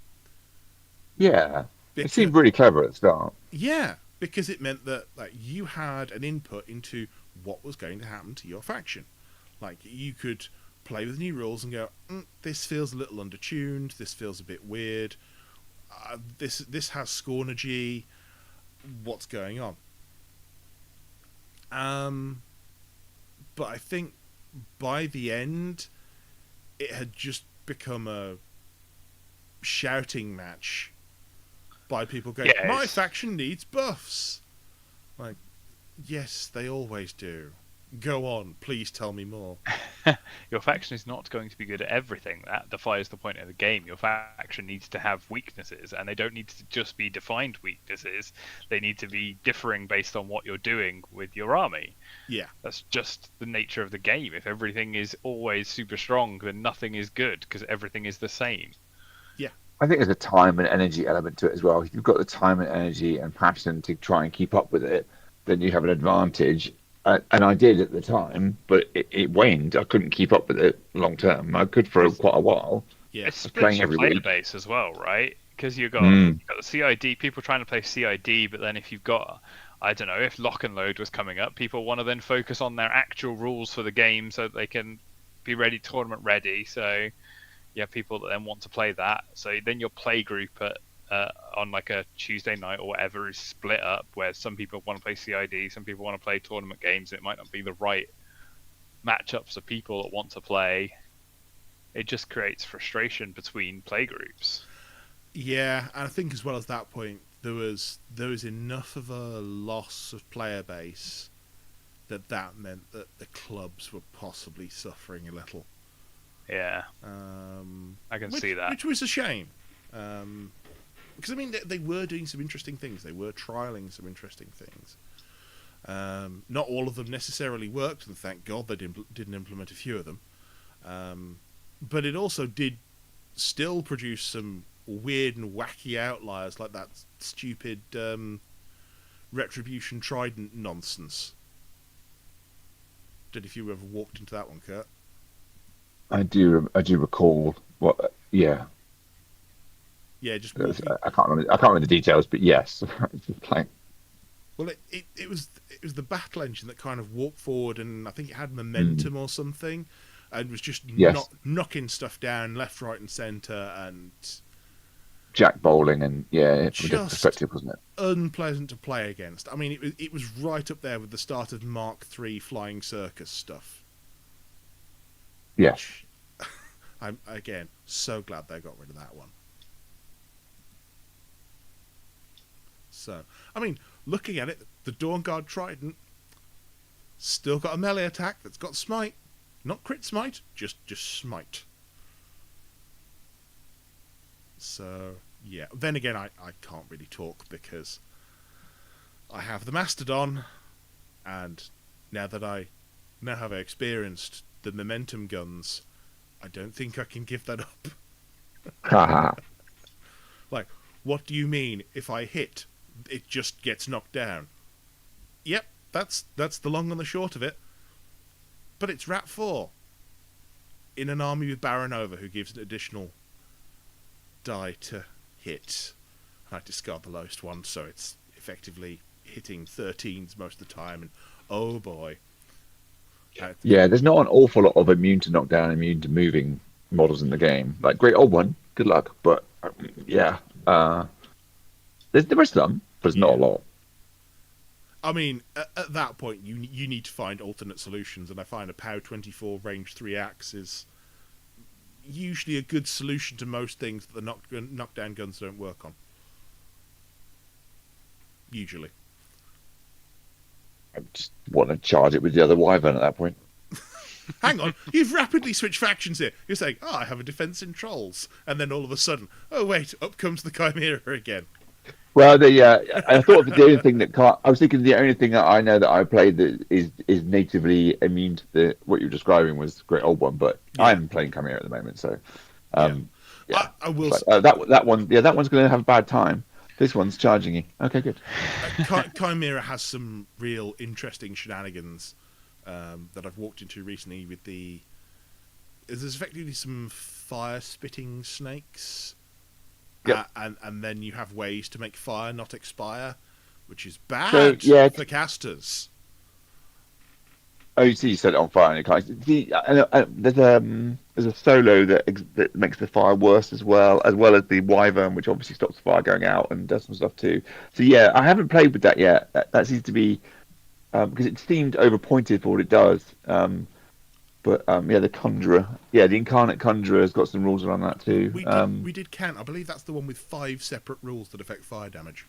Yeah, it Because, seemed really clever at the start. yeah, because it meant that like you had an input into what was going to happen to your faction. Like you could play with new rules and go, this feels a little undertuned, this feels a bit weird, this has Scornergy, what's going on? But I think by the end, it had just become a shouting match by people going, Yes. my faction needs buffs. Like, yes, they always do. Go on, please tell me more. Your faction is not going to be good at everything. That defies the point of the game. Your faction needs to have weaknesses, and they don't need to just be defined weaknesses. They need to be differing based on what you're doing with your army. Yeah. That's just the nature of the game. If everything is always super strong, then nothing is good because everything is the same. I think there's a time and energy element to it as well. If you've got the time and energy and passion to try and keep up with it, then you have an advantage. And I did at the time, but it waned. I couldn't keep up with it long term. I could for quite a while. Yeah. It splits playing your every player week. base as well, right? Because you've got the CID, people trying to play CID, but then if you've got, I don't know, if Lock and Load was coming up, people want to then focus on their actual rules for the game so that they can be ready, tournament ready. So you have people that then want to play that. So then your play group on like a Tuesday night or whatever is split up, where some people want to play CID, some people want to play tournament games. It might not be the right matchups of people that want to play. It just creates frustration between play groups. Yeah, and I think as well as that point, there was enough of a loss of player base that meant that the clubs were possibly suffering a little. Yeah, I can see that. Which was a shame. Because, I mean, they were doing some interesting things. They were trialling some interesting things. Not all of them necessarily worked, and thank God they didn't implement a few of them. But it also did still produce some weird and wacky outliers, like that stupid Retribution Trident nonsense. Don't know if you ever walked into that one, Kurt. I do recall what. Yeah, Yeah, just I walking. can't remember the details, but yes, Just like Well, it was the battle engine that kind of walked forward, and I think it had momentum or something, and was just Yes. knocking stuff down left, right, and centre, and Jack Bowling, and yeah, from a Just- different perspective, wasn't it? unpleasant to play against. I mean, it was right up there with the start of Mark III Flying Circus stuff. Yes. I'm again so glad they got rid of that one. So, I mean, looking at it, the Dawn Guard Trident still got a melee attack that's got smite, not crit smite, just smite. So yeah. Then again, I can't really talk because I have the Mastodon, and now have experienced the momentum guns, I don't think I can give that up. Haha. Like, what do you mean if I hit, it just gets knocked down? Yep, that's the long and the short of it. But it's Rat 4 in an army with Baronova, who gives an additional die to hit. I discard the lowest one, so it's effectively hitting 13s most of the time, and oh boy. Yeah, there's not an awful lot of immune to knockdown, immune to moving models in the game. Like Great Old One, good luck, but yeah, there is some, but it's not a lot. I mean, at that point, you need to find alternate solutions, and I find a POW 24 range 3 axe is usually a good solution to most things that the knockdown guns don't work on. Usually. I just want to charge it with the other Wyvern at that point. Hang on, you've rapidly switched factions here. You're saying, oh, I have a defense in trolls, and then all of a sudden, oh wait, up comes the Chimera again. Well, I thought the only thing that I was thinking the only thing that I know that I played that is natively immune to what you're describing was Great Old One, but Yeah. I'm playing Chimera at the moment, so yeah. I will. That one, yeah, that one's going to have a bad time. This one's charging you. Okay, good. Chimera has some real interesting shenanigans that I've walked into recently with there's effectively some fire spitting snakes. Yep. And then you have ways to make fire not expire, which is bad for casters. Oh, you see, you set it on fire and you can't. There's a solo that makes the fire worse as well as the wyvern, which obviously stops the fire going out and does some stuff too. So yeah, I haven't played with that yet. That seems to be because it seemed overpointed for what it does. The conjurer, the incarnate conjurer has got some rules around that too. We did count. I believe that's the one with 5 separate rules that affect fire damage.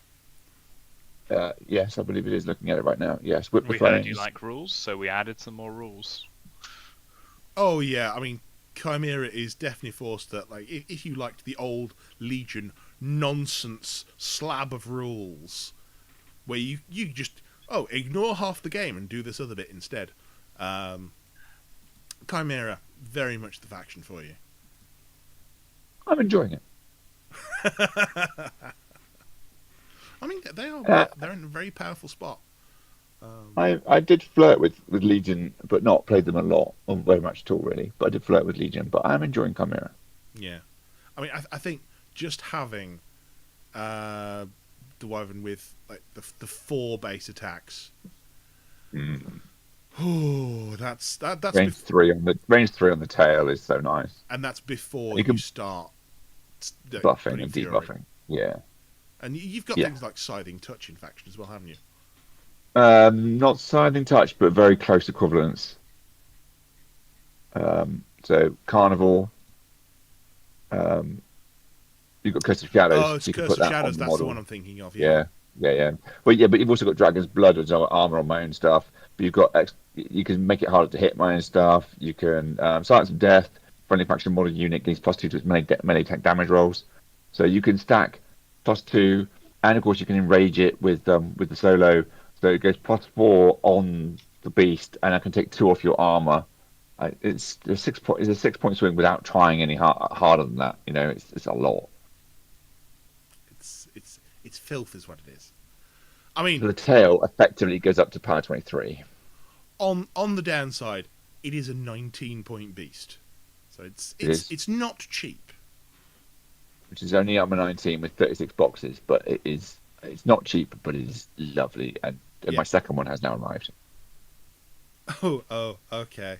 Yes, I believe it is. Looking at it right now. Yes, whip the We flames. heard you like rules, so we added some more rules. Oh yeah, I mean, Chimera is definitely forced that. Like, if you liked the old Legion nonsense slab of rules, where you just ignore half the game and do this other bit instead. Chimera, very much the faction for you. I'm enjoying it. I mean, they're in a very powerful spot. I did flirt with Legion, but not played them a lot, or very much at all, really. But I did flirt with Legion, but I'm enjoying Chimera. Yeah, I mean, I think just having the Wyvern with like the 4 base attacks. Oh, that's range 3 on the tail is so nice, and that's before you start buffing and debuffing. Yeah. And you've got things like Scything Touch in faction as well, haven't you? Not Scything Touch, but very close equivalents. So Carnival. You've got Curse of Shadows. Oh, it's Curse of Shadows. That's the one I'm thinking of. Yeah. But you've also got Dragon's Blood as armor on my own stuff. But you've got you can make it harder to hit my own stuff. You can Silence of Death. Friendly faction model unit gives +2 to its melee attack damage rolls. So you can stack +2, and of course you can enrage it with the solo, so it goes +4 on the beast, and I can take 2 off your armor. It's a 6-point swing without trying any harder than that. It's a lot. It's filth, is what it is. I mean, so the tail effectively goes up to power 23. On the downside, it is a 19-point beast, so it's not cheap. Which is only armor 19 with 36 boxes, but it's not cheap, but it is lovely, and my second one has now arrived. Oh, okay.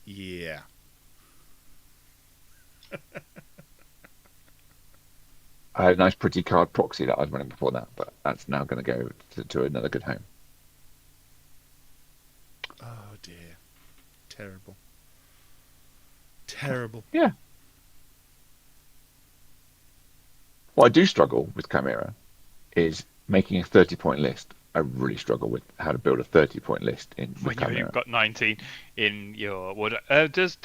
Yeah. I had a nice pretty card proxy that I was running before that, but that's now going to go to another good home. Oh dear. Terrible. Yeah. What I do struggle with Chimera is making a 30-point list. I really struggle with how to build a 30-point list when you've got 19 in your. Do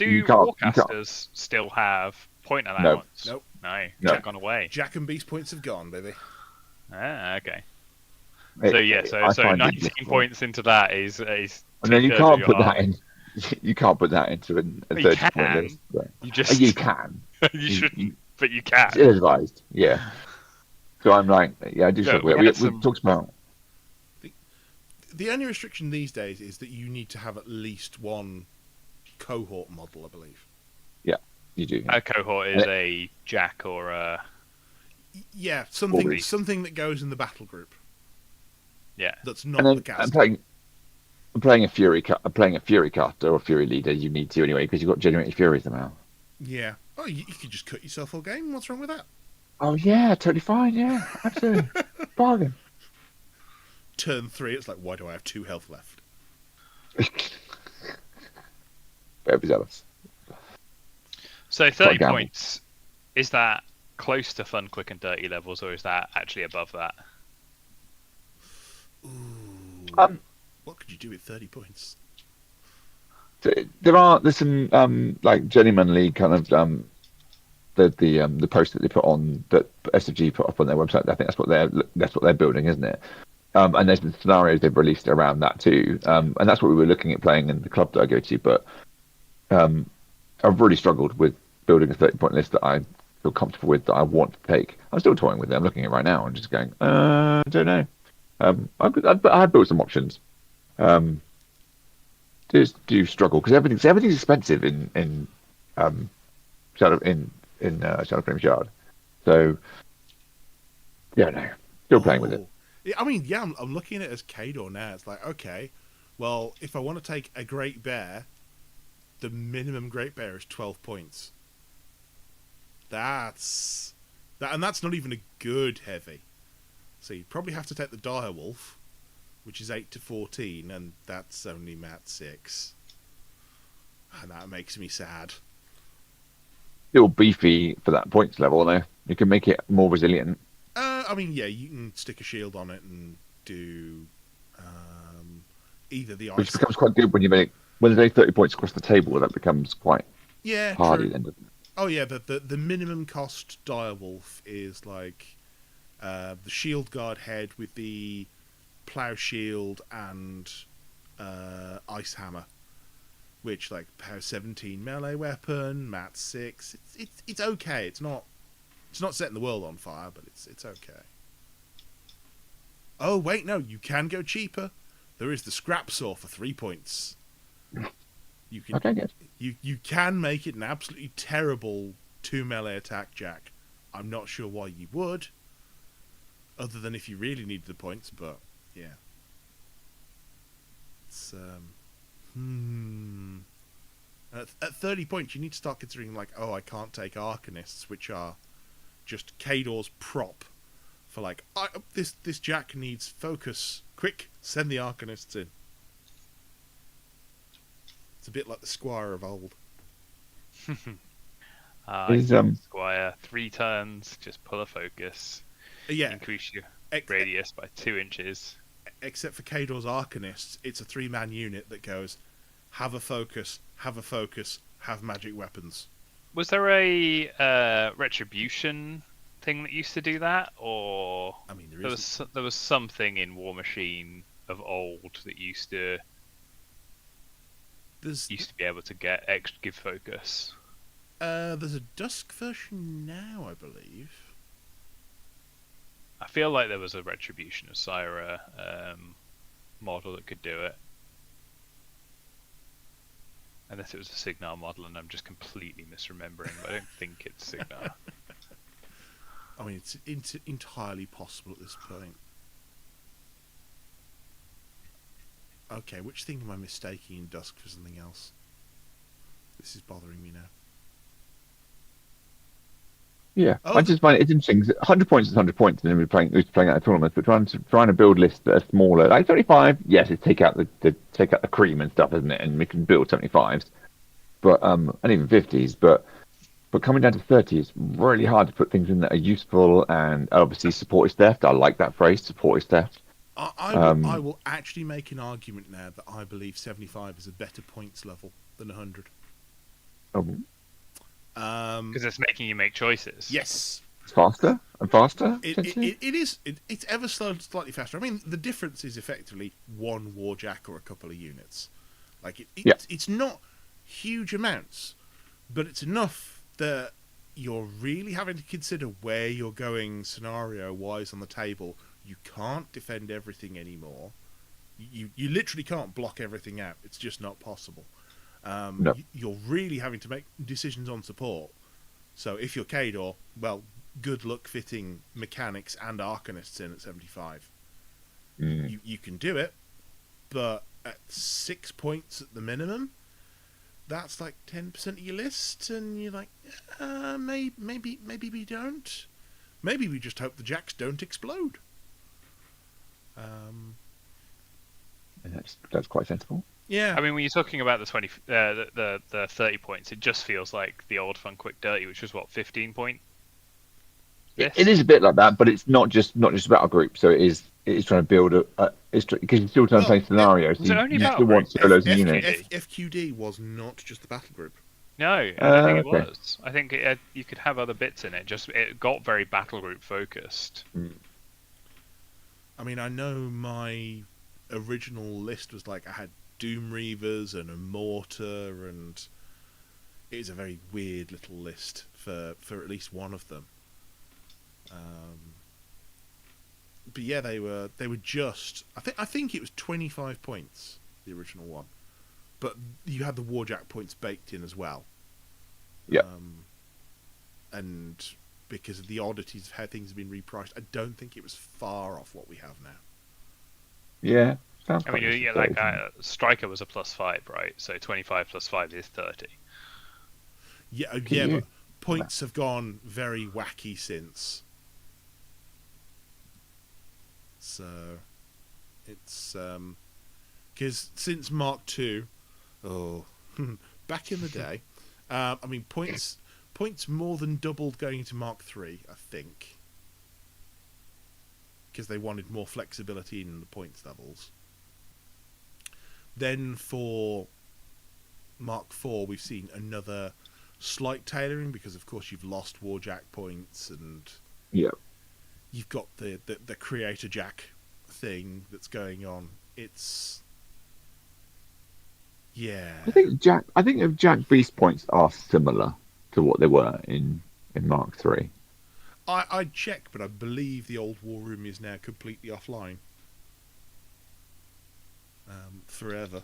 You can't- Warcasters still have point allowance? Nope. No. No. Gone away. Jack and Beast points have gone, baby. Ah, okay. I So find it 19 difficult. points into that is. No, you can't put that in. You can't put that into a You 30-point can. list. But You just. you can. You shouldn't, but you can. It's ill-advised. Yeah. So I'm like, I do struggle. we We had some- talked about. The only restriction these days is that you need to have at least one cohort model, I believe. Yeah, you do. A cohort is a Jack or a. Yeah, something Beast. something that goes in the battle group. Yeah. That's not And then the cast. I'm playing a Fury caster or Fury leader. You need to anyway because you've got generated Furies now. Yeah. Oh, you could just cut yourself all game. What's wrong with that? Oh yeah, totally fine. Yeah, absolutely. Bargain. Turn 3, it's like, why do I have 2 health left? Very jealous. So Quite 30 gamble. points, is that close to fun, quick, and dirty levels, or is that actually above that? Ooh. What could you do with 30 points? So there's some like Journeyman League kind of the post that they put on that SFG put up on their website. I think that's what they're building, isn't it? And there's been scenarios they've released around that too, and that's what we were looking at playing in the club that I go to. But I've really struggled with building a 30-point list that I feel comfortable with that I want to take. I'm still toying with it. I'm looking at it right now and just going, I don't know. I had built some options. Um, do struggle because everything's expensive in um Shadow Frame's Yard. So yeah, no, still playing with it. Oh, yeah, I mean, yeah, I'm looking at it as Cadre now. It's like, okay, well, if I want to take a Great Bear, the minimum Great Bear is 12 points. And that's not even a good heavy. So you probably have to take the Dire Wolf, which is 8 to 14, and that's only Mat 6. And that makes me sad. Still beefy for that points level though. You can make it more resilient. I mean, yeah, you can stick a shield on it and do either the Which ice. becomes quite good when you make when there's 30 points across the table. That becomes quite Yeah, hardy true. then. Doesn't it? Oh yeah, the minimum cost Direwolf is like the shield guard head with the plow shield and ice hammer, which like power 17 melee weapon, mat 6. It's okay. It's not setting the world on fire, but it's okay. Oh wait, no, you can go cheaper. There is the scrap saw for 3 points. You can Okay, good. you can make it an absolutely terrible 2 melee attack jack. I'm not sure why you would, other than if you really needed the points, but yeah. It's at 30 points you need to start considering like, oh, I can't take Arcanists, which are just Cador's prop for like, this jack needs focus. Quick, send the Arcanists in. It's a bit like the Squire of old. Squire, 3 turns, just pull a focus. Yeah, Increase your radius by 2 inches. except for Cador's Arcanists, it's a 3-man unit that goes, have a focus, have magic weapons. Was there a retribution thing that used to do that, or I mean, there was something in War Machine of old that used to be able to give focus. There's a Dusk version now, I believe. I feel like there was a Retribution of Syra model that could do it. Unless it was a Signar model and I'm just completely misremembering, but I don't think it's Signar. I mean, it's entirely possible at this point. Okay, which thing am I mistaking in Dusk for something else? This is bothering me now. Yeah, Oh, I just find it interesting. 'Cause 100 points is 100 points, and then we're playing at a tournament. But trying to build lists that are smaller, like 75. Yes, it's take out the cream and stuff, isn't it? And we can build 75s, but and even 50s. But coming down to 30 is really hard to put things in that are useful. And obviously, support is theft. I like that phrase, support is theft. I will actually make an argument now that I believe 75 is a better points level than 100. Because it's making you make choices. Yes. It's faster and faster. It's ever slightly faster. I mean, the difference is effectively 1 Warjack or a couple of units. Like it's not huge amounts, but it's enough that you're really having to consider where you're going scenario-wise on the table. You can't defend everything anymore. You literally can't block everything out. It's just not possible. No. You're really having to make decisions on support. So if you're Cadre, well, good luck fitting mechanics and Arcanists in at 75. You can do it, but at 6 points at the minimum, that's like 10% of your list, and you're like, maybe we don't. Maybe we just hope the jacks don't explode. And that's quite sensible. Yeah. I mean, when you're talking about the 30 points, it just feels like the old Fun Quick Dirty, which was what, 15 point. It is a bit like that, but it's not just a battle group. So it is trying to build because you're still trying to play scenarios. Was it only you battle still want group? solos and units. FQD was not just the battle group. No, I don't think it Okay. was. I think you could have other bits in it. Just it got very battle group focused. I mean, I know my original list was like I had Doom Reavers and a Mortar, and it is a very weird little list for at least one of them. But yeah, they were just. I think it was 25 points, the original one, but you had the Warjack points baked in as well. Yeah. And because of the oddities of how things have been repriced, I don't think it was far off what we have now. Yeah. Sounds I mean, quite yeah, like Striker was a +5, right? So 25 + 5 is 30. Yeah, you- but points have gone very wacky since. So it's because since Mark II, back in the day, I mean points more than doubled going into Mark III, I think, because they wanted more flexibility in the points levels. Then for Mark IV, we've seen another slight tailoring because, of course, you've lost Warjack points and Yeah. you've got the Creator Jack thing that's going on. It's I think if Jack Beast points are similar to what they were in Mark III. I'd check, but I believe the old War Room is now completely offline. Forever.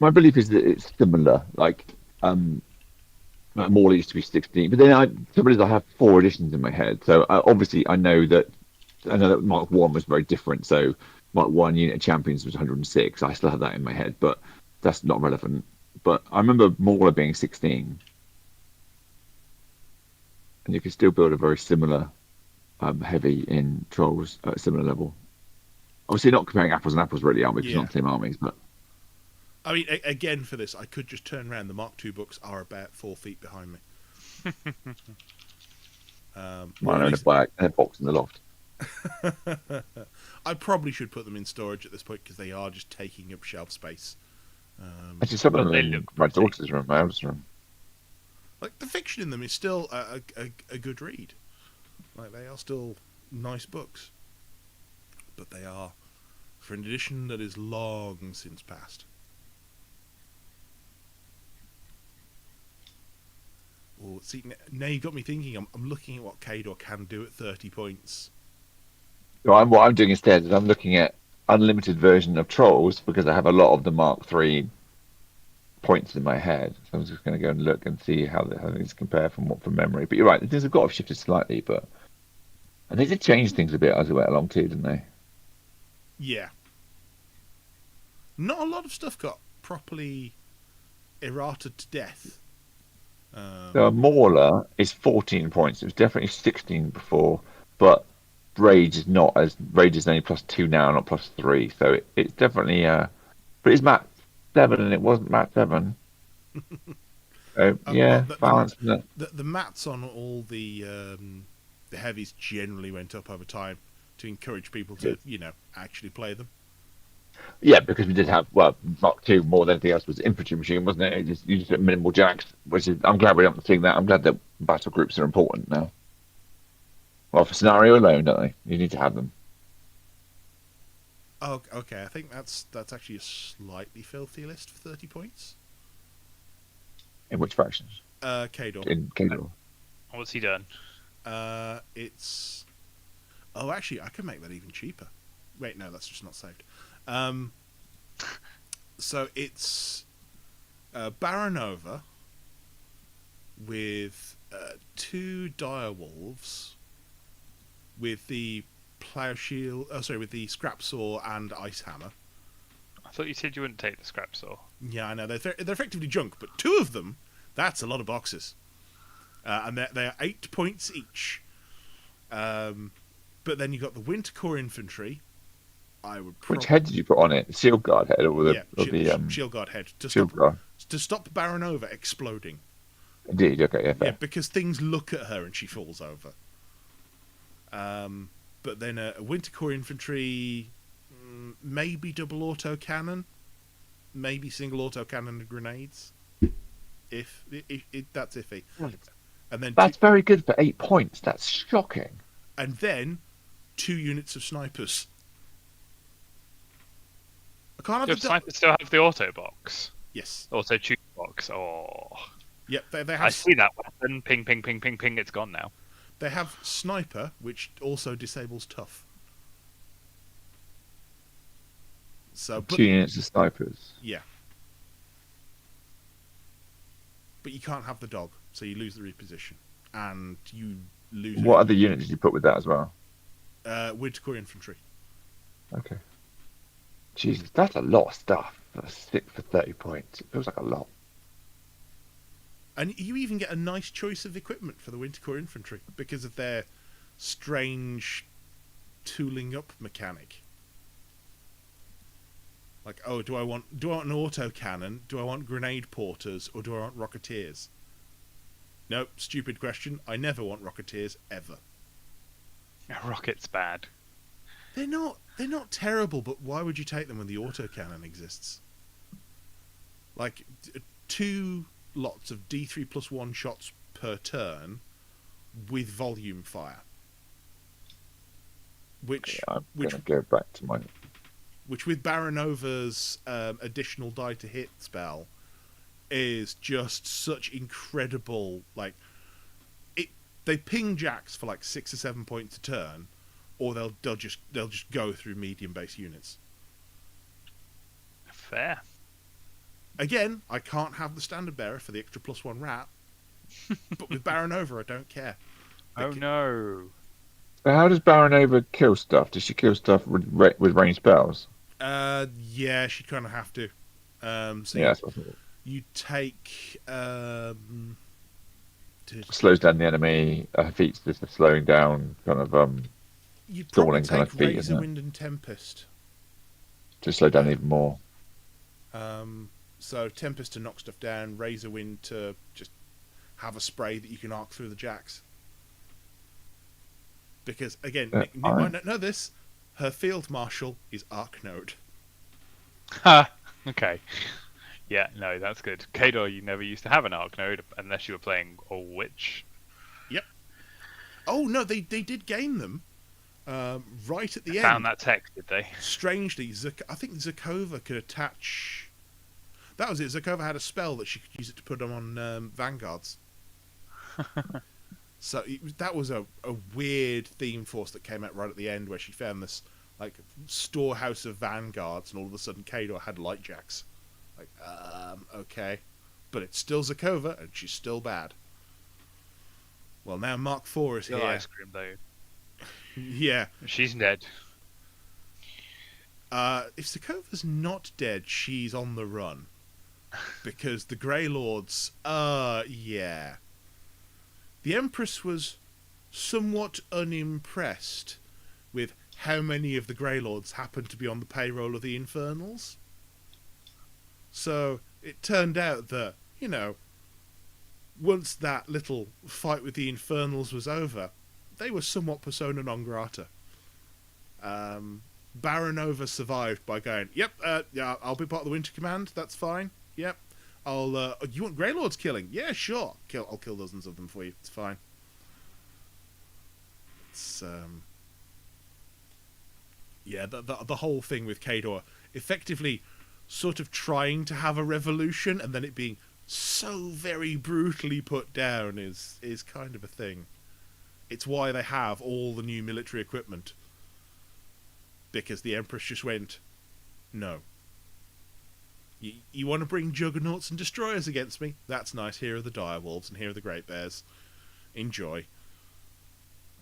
My belief is that it's similar. Like Morley used to be 16, but then I have 4 editions in my head. So obviously I know that Mark 1 was very different. So Mark 1 Unit of Champions was 106. I still have that in my head, but that's not relevant. But I remember Mauler being 16, and you can still build a very similar heavy in Trolls at a similar level. Obviously, not comparing apples and apples, really, aren't we? Because Yeah. not the same armies, but I mean, again, for this, I could just turn around. The Mark II books are about 4 feet behind me. mine are in a box in the loft. I probably should put them in storage at this point because they are just taking up shelf space. Actually, some of Well, them they in look my pretty. daughter's room, my eldest room. Like the fiction in them is still a good read. Like they are still nice books, but they are for an edition that is long since past. Well, see, now you got me thinking. I'm looking at what Cadre can do at 30 points. So what I'm doing instead is I'm looking at unlimited version of Trolls because I have a lot of the Mark III points in my head. So I'm just going to go and look and see how these compare from memory. But you're right, things have got to have shifted slightly, but and they did change things a bit as we went along too, didn't they? Yeah. Not a lot of stuff got properly errated to death. So a Mauler is 14 points. It was definitely 16 before, but Rage is only +2 now, not +3. So it's definitely but it's Mat 7 and it wasn't Mat 7. So yeah, balance. The mats on all the heavies generally went up over time to encourage people to, actually play them. Yeah, because we did have Mark II more than anything else was infantry machine, wasn't it? You just had minimal jacks, which is I'm glad we're not seeing that. I'm glad that battle groups are important now. Well, for scenario alone, don't they? You need to have them. Oh, okay. I think that's actually a slightly filthy list for 30 points. In which factions? Cadre. In Cadre. What's he done? It's. Oh, actually, I can make that even cheaper. Wait, no, that's just not saved. So it's Baronova with 2 direwolves with the plough shield. Oh, sorry, with the scrap saw and ice hammer. I thought you said you wouldn't take the scrap saw. Yeah, I know they're effectively junk, but 2 of them, that's a lot of boxes, and they are 8 points each. But then you got the Winter Corps infantry. I would. Which head did you put on it? The shield guard head or the shield guard head shield guard? To stop Baronova exploding. Indeed, okay, yeah, fair. Yeah, because things look at her and she falls over. But then a Winter Corps infantry, maybe double auto cannon, maybe single auto cannon and grenades. If that's iffy. And then that's very good for 8 points. That's shocking. And then 2 units of snipers. I can't have Does snipers still have the auto box? Yes. Auto choose box. Oh. Yep, they I have see that weapon. Ping, ping, ping, ping, ping. It's gone now. they have sniper, which also disables tough. So, but 2 units of snipers. yeah, but you can't have the dog, so you lose the reposition, and you lose. What other unit did you put with that as well? Winter Corps infantry. Okay. Jesus, that's a lot of stuff. For 6 for 30 points. It feels like a lot. And you even get a nice choice of equipment for the Winter Corps infantry because of their strange tooling up mechanic. Like, oh, do I want an auto cannon? Do I want grenade porters, or do I want rocketeers? Nope, stupid question. I never want rocketeers ever. A rocket's bad. They're not terrible, but why would you take them when the auto cannon exists? Like 2 lots of D3+1 shots per turn with volume fire. Which I'm going to go back to my... which with Baranova's additional die to hit spell is just such incredible. Like, they ping jacks for like 6 or 7 points a turn, or they'll just go through medium base units. Fair. Again, I can't have the standard bearer for the extra +1 rat, but with Baranova, I don't care. Oh no. So how does Baronova kill stuff? Does she kill stuff with ranged spells? Yeah, she'd kind of have to. So Yeah, that's what I thought. you take Slows down the enemy. Her feet's just a slowing down kind of you'd probably stalling kind of take feat, isn't Razor it? Wind and Tempest. To slow down even more. So Tempest to knock stuff down, Razor Wind to just have a spray that you can arc through the jacks. Because again, Nick might not know this. Her field marshal is Arknode. Ha. Okay. Yeah, no, that's good. Cadre, you never used to have an arc node unless you were playing a witch. Yep. Oh no, they did gain them right at the end. Found that text, did they? Strangely, I think Zakova could attach. That was it. Zakova had a spell that she could use it to put them on vanguards. So that was a weird theme force that came out right at the end, where she found this like storehouse of vanguards, and all of a sudden Cadre had light jacks. Like, okay, but it's still Zakova, and she's still bad. Well, now Mark IV is Still here. ice cream though. Yeah. She's dead. If Zakova's not dead, she's on the run. Because the Grey Lords, yeah. The Empress was somewhat unimpressed with how many of the Grey Lords happened to be on the payroll of the Infernals. So it turned out that, once that little fight with the Infernals was over, they were somewhat persona non grata. Baranova survived by going, yep, yeah, I'll be part of the Winter Command, that's fine, yep. You want Grey Lords killing? Yeah, sure. I'll kill dozens of them for you, it's fine. It's, yeah, the whole thing with Cadre effectively sort of trying to have a revolution and then it being so very brutally put down is kind of a thing. It's why they have all the new military equipment. Because the Empress just went, no. You want to bring juggernauts and destroyers against me? That's nice. Here are the direwolves and here are the great bears. Enjoy.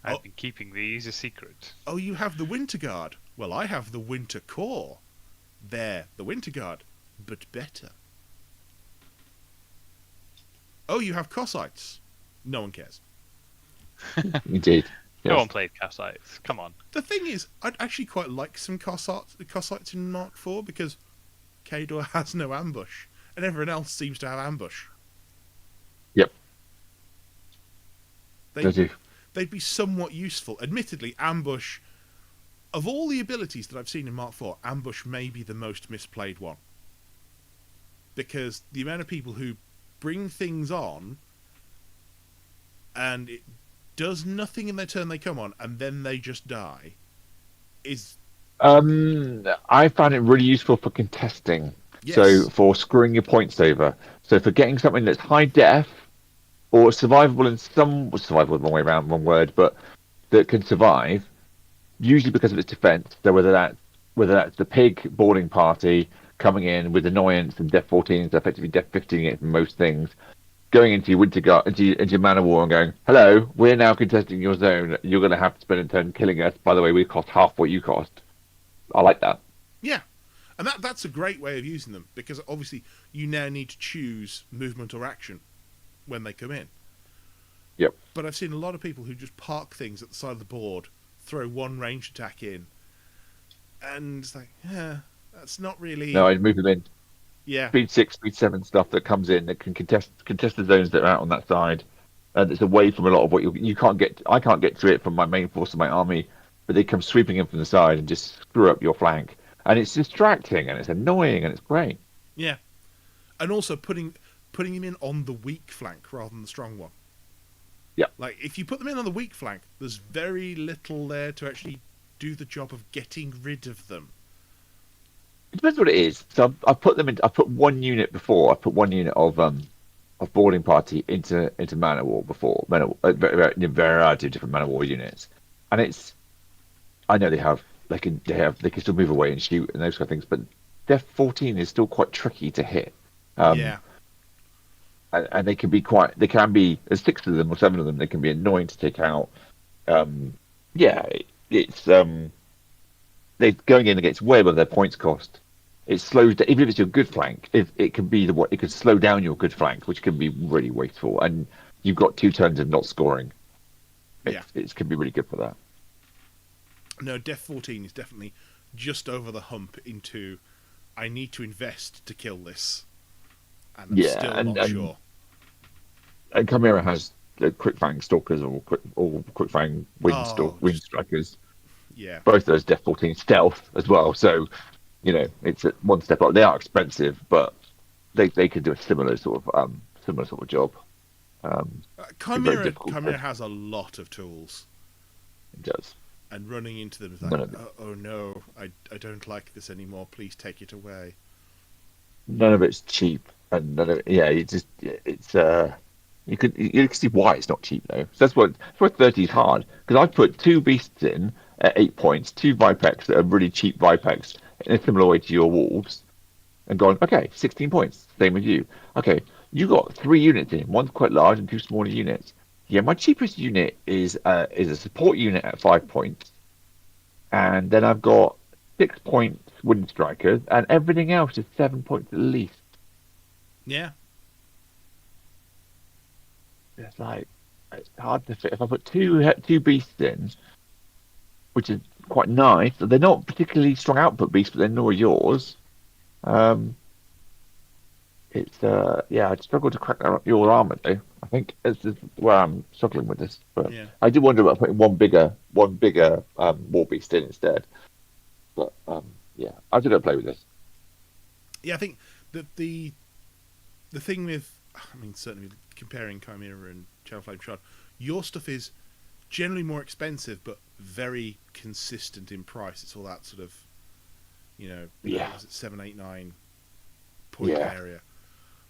I've been keeping these a secret. Oh, you have the Winter Guard. Well, I have the Winter Corps. They're the Winter Guard, but better. Oh, you have Cossacks. No one cares. Indeed. No Yes. one played Cassites. Come on. The thing is, I'd actually quite like some Cossacks in Mark IV because Cadre has no ambush, and everyone else seems to have ambush. Yep. They do. They'd be somewhat useful. Admittedly, ambush, of all the abilities that I've seen in Mark IV, ambush may be the most misplayed one. Because the amount of people who bring things on, and it does nothing in their turn they come on, and then they just die, is... I found it really useful for contesting. So Yes. for screwing your points over. So for getting something that's high def or survivable in some survivable the wrong way around, wrong word, but that can survive, usually because of its defense. So whether that's the pig boarding party coming in with annoyance and def 14, so effectively def 15 it from most things, going into your winter guard into your man of war and going, hello, we're now contesting your zone. You're going to have to spend a turn killing us. By the way, we cost half what you cost. I like that. Yeah. And that's a great way of using them, because obviously you now need to choose movement or action when they come in. Yep. But I've seen a lot of people who just park things at the side of the board, throw one range attack in, and it's like, yeah, that's not really. No, I'd move them in. Yeah. Speed 6, speed 7 stuff that comes in that can contest the zones that are out on that side. And it's away from a lot of what you can't get. I can't get to it from my main force of my army, but they come sweeping in from the side and just screw up your flank. And it's distracting and it's annoying and it's great. Yeah. And also putting them in on the weak flank rather than the strong one. Yeah. Like, if you put them in on the weak flank, there's very little there to actually do the job of getting rid of them. It depends what it is. So I've put them in. I put one unit before. I put one unit of boarding party into Man of War before. A variety of different Man of War units, and it's. I know they can still move away and shoot and those kind of things, but Def 14 is still quite tricky to hit. Yeah. And they can be there's 6 of them or 7 of them. They can be annoying to take out. It's they're going in against way above their points cost. It slows down, even if it's your good flank. It can be it can slow down your good flank, which can be really wasteful. And you've got 2 turns of not scoring. It can be really good for that. No, Def 14 is definitely just over the hump into, I need to invest to kill this. And I'm still not sure. And Chimera has the quick fang stalkers or quick fang wind strikers. Yeah. Both of those Def 14 stealth as well. So, it's one step up. They are expensive, but they could do a similar sort of job. Chimera has a lot of tools. It does. And running into them is like, oh no, I don't like this anymore. Please take it away. None of it's cheap, and you can see why it's not cheap though. So that's why 30 is hard, because I put 2 beasts in at 8 points, 2 Vipex that are really cheap Vipex in a similar way to your wolves, and gone, okay, 16 points. Same with you. Okay, you got 3 units in. One's quite large and 2 smaller units. Yeah, my cheapest unit is a support unit at 5 points, and then I've got 6 points wooden strikers, and everything else is 7 points at least. Yeah. It's hard to fit. If I put two beasts in, which is quite nice, they're not particularly strong output beasts, but they're nor yours. I'd struggle to crack your armor though. I think this is where I'm struggling with this. But Yeah. I did wonder about putting one bigger war beast in instead. But I'm still gonna play with this. Yeah, I think the thing with, certainly comparing Chimera and Channel Flame Shard, your stuff is generally more expensive, but very consistent in price. It's all that sort of, 7, 8, 9 point area.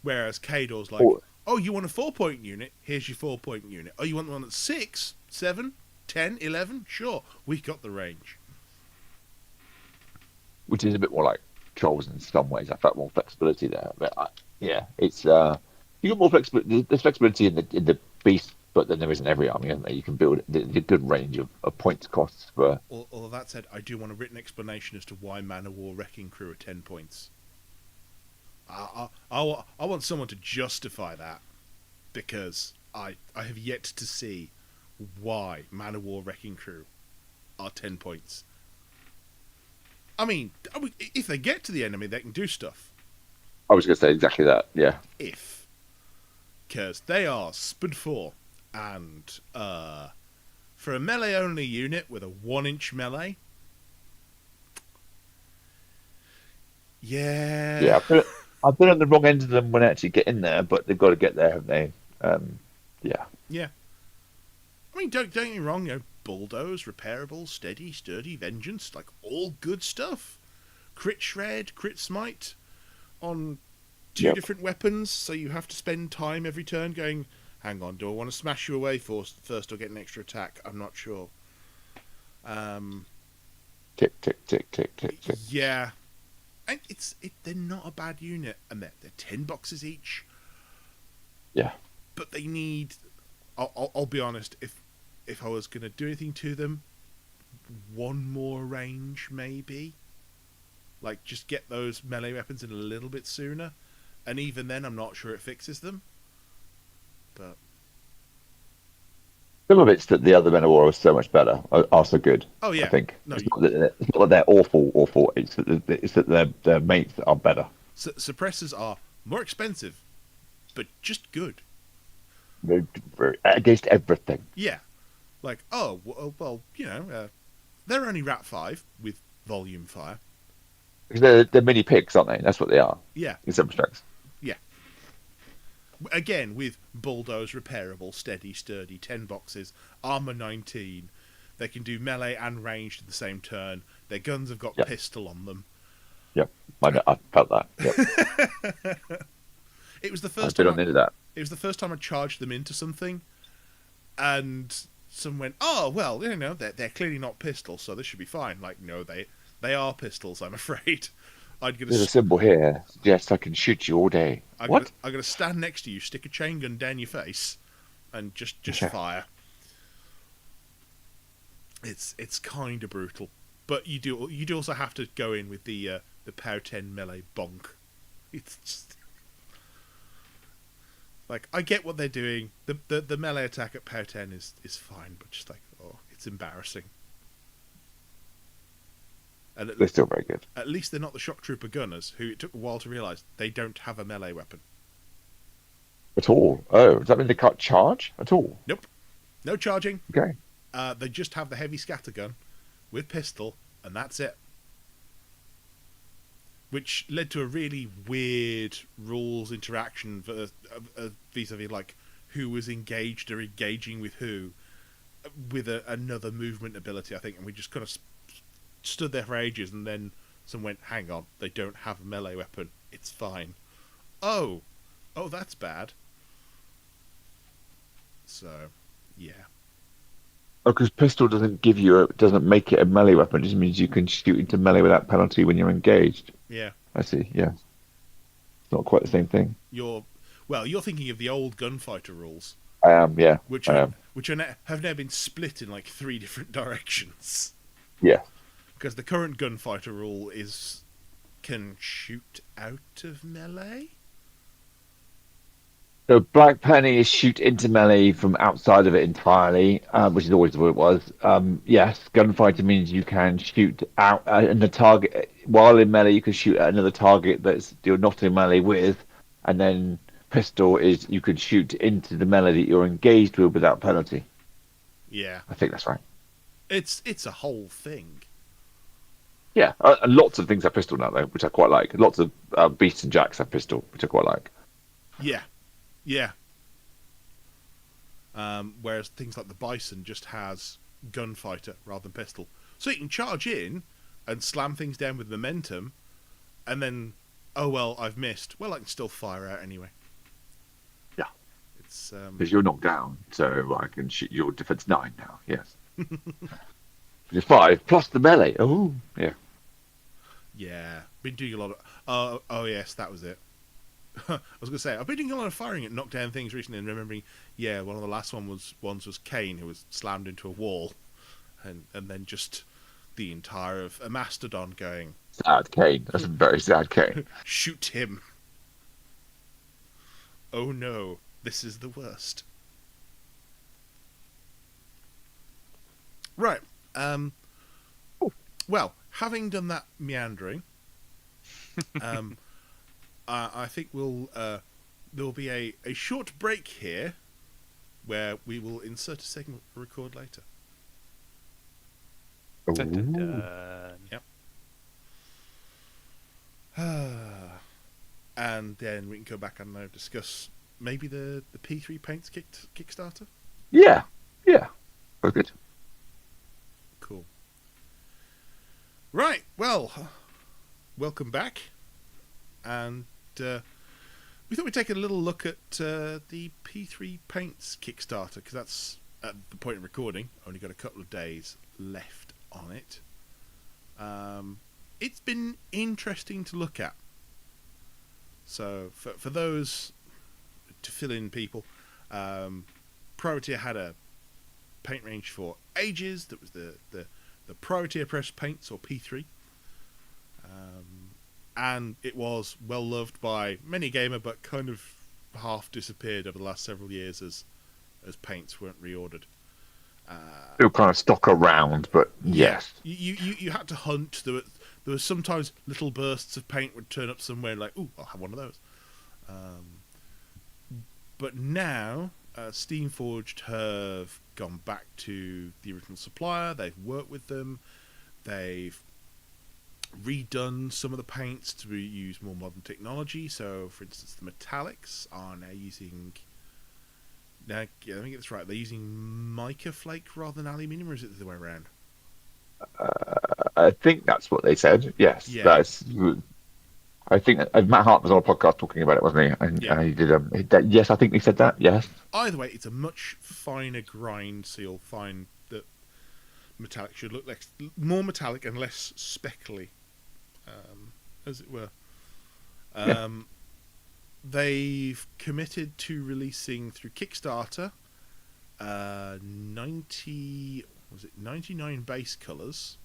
Whereas Cadre's like, oh, you want a 4-point unit? Here's your 4-point unit. Oh, you want one that's 6, 7, 10, 11? Sure, we got the range. Which is a bit more like Trolls in some ways. I felt more flexibility there, but it's you got more flexibility. There's flexibility in the beast, but then there isn't every army, isn't there? You can build a good range of points costs for. Although that said, I do want a written explanation as to why Man of War Wrecking Crew are 10 points. I want someone to justify that, because I have yet to see why Man of War Wrecking Crew are 10 points. If they get to the enemy, they can do stuff. I was going to say exactly that, yeah. Because they are Spud 4, and for a melee-only unit with a 1-inch melee, Yeah, I've been on the wrong end of them when I actually get in there, but they've got to get there, haven't they? Yeah. Don't get me wrong, bulldoze, repairable, steady, sturdy, vengeance, like all good stuff. Crit shred, crit smite, on two Yep. different weapons, so you have to spend time every turn going, hang on, do I want to smash you away first or get an extra attack? I'm not sure. Tick, tick, tick, tick, tick, tick. Yeah. And they're not a bad unit, and they're 10 boxes each. Yeah. But they need. I'll be honest. If I was going to do anything to them, one more range maybe. Like just get those melee weapons in a little bit sooner, and even then, I'm not sure it fixes them. But Some of it's that the other Men of War are so much better, are so good. oh yeah, I think no, it's not that they're awful. It's that their mates are better. suppressors are more expensive, but just good. They're against everything. Yeah, like well, they're only Rat 5 with volume fire. Because they're mini pigs, aren't they? That's what they are. Yeah, In some respects. yeah. Again, with bulldoze, repairable, steady, sturdy, 10 boxes, armor 19. They can do melee and ranged in the same turn. Their guns have got Yep. pistol on them. Yep. I felt that. Yep. It was the I've first been time. on into that. It was the first time I charged them into something, and someone went, "Oh well, they're clearly not pistols, so this should be fine." Like, no, they are pistols. I'm afraid. There's a symbol here. Yes, I can shoot you all day. I'm What? gonna stand next to you, stick a chain gun down your face, and just Yeah. fire. It's kind of brutal, but you do also have to go in with the power 10 melee bonk. It's just like, I get what they're doing. The melee attack at power 10 is fine, but just like, oh, it's embarrassing. And They're still very good. at least they're not the shock trooper gunners, who it took a while to realise they don't have a melee weapon. At all. Oh, does that mean they can't charge at all? Nope, no charging. Okay. They just have the heavy scattergun with pistol, and that's it. Which led to a really weird rules interaction vis-a-vis like who was engaged or engaging with who, with another movement ability, I think, and we just kind of stood there for ages, and then someone went, "Hang on, they don't have a melee weapon. It's fine." Oh, that's bad. So, yeah. Oh, because pistol doesn't make it a melee weapon. It just means you can shoot into melee without penalty when you're engaged. Yeah. I see. Yeah. It's not quite the same thing. You're thinking of the old gunfighter rules, I am. Yeah. which I are, am. which are have now been split in like 3 different directions. Yeah. Because the current gunfighter rule can shoot out of melee. So Black Penny is shoot into melee from outside of it entirely, which is always what it was. Yes, gunfighter means you can shoot out and the target while in melee. You can shoot at another target that's you're not in melee with, and then pistol is you could shoot into the melee that you're engaged with without penalty. Yeah, I think that's right. it's a whole thing. Yeah, and lots of things have pistol now though, which I quite like. Lots of beasts and jacks have pistol, which I quite like. Yeah, yeah. Whereas things like the Bison just has gunfighter rather than pistol, so you can charge in and slam things down with momentum, and then, oh well, I've missed. Well, I can still fire out anyway. Yeah. It's Because you're knocked down, so I can shoot your defense 9 now. Yes. It's 5 plus the melee. Oh, yeah. yeah, been doing a lot of. Oh yes, that was it. I was going to say, I've been doing a lot of firing at knockdown things recently, and remembering, yeah, one of the last ones was Kane, who was slammed into a wall, and then just the entire of a Mastodon going, Sad Kane. That's a very sad Kane. shoot him. Oh no, this is the worst. Right. Well, having done that meandering, I think there will be a short break here, where we will insert a segment to record later. Dun, dun, Ooh. dun. And then we can go back and discuss maybe the P3 Paints Kickstarter. Yeah. Yeah. Very good. Cool. Right, well, welcome back. And we'd take a little look at the P3 Paints Kickstarter, because that's at the point of recording. Only got a couple of days left on it. It's been interesting to look at. So for those, to fill in people, Priority had a paint range for ages. That was the Priority Press Paints, or P3. And it was well loved by many gamer, but kind of half disappeared over the last several years as paints weren't reordered. Still kind of stock around, but yes. You had to hunt. There was sometimes little bursts of paint would turn up somewhere, like, ooh, I'll have one of those. But now, Steamforged have gone back to the original supplier. They've worked with them. They've redone some of the paints to use more modern technology. So, for instance, the metallics are now using... Now, let me get this right. They're using mica flake rather than aluminium, or is it the other way around? I think that's what they said. Yes, Yeah. that's. I think Matt Hart was on a podcast talking about it, wasn't he? And Yeah. he did. Yes, I think he said that. Yes. Either way, it's a much finer grind, so you'll find that metallic should look more metallic and less speckly, as it were. They've committed to releasing through Kickstarter 99 base colours,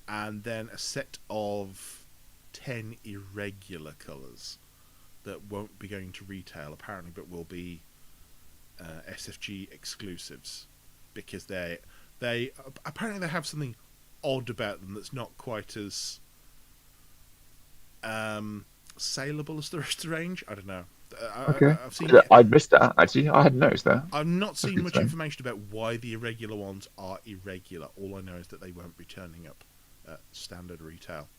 and then a set of 10 irregular colours that won't be going to retail apparently, but will be SFG exclusives, because they apparently they have something odd about them that's not quite as saleable as the rest of the range. I don't know. Okay. I've seen. I missed that actually. I hadn't noticed that. I've not seen good much sign. information about why the irregular ones are irregular. All I know is that they won't be turning up at standard retail.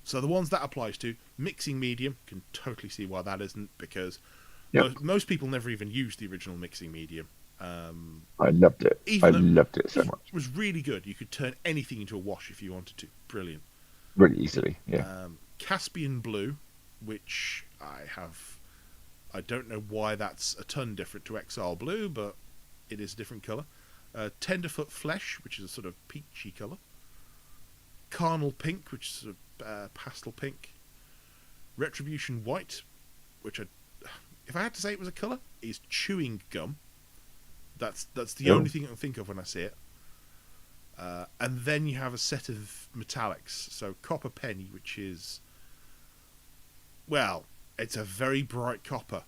So the ones that applies to, mixing medium, can totally see why that isn't, because most people never even used the original mixing medium. I loved it. I loved it so much. It was really good. You could turn anything into a wash if you wanted to. Brilliant. Really easily. Yeah. Caspian Blue, which I don't know why that's a ton different to Exile Blue, but it is a different colour. Tenderfoot Flesh, which is a sort of peachy colour. Carnal Pink, which is sort of pastel pink. Retribution White, which if I had to say it was a colour, is chewing gum. That's the only thing I can think of when I see it. And then you have a set of metallics. So Copper Penny, which is, well, it's a very bright copper.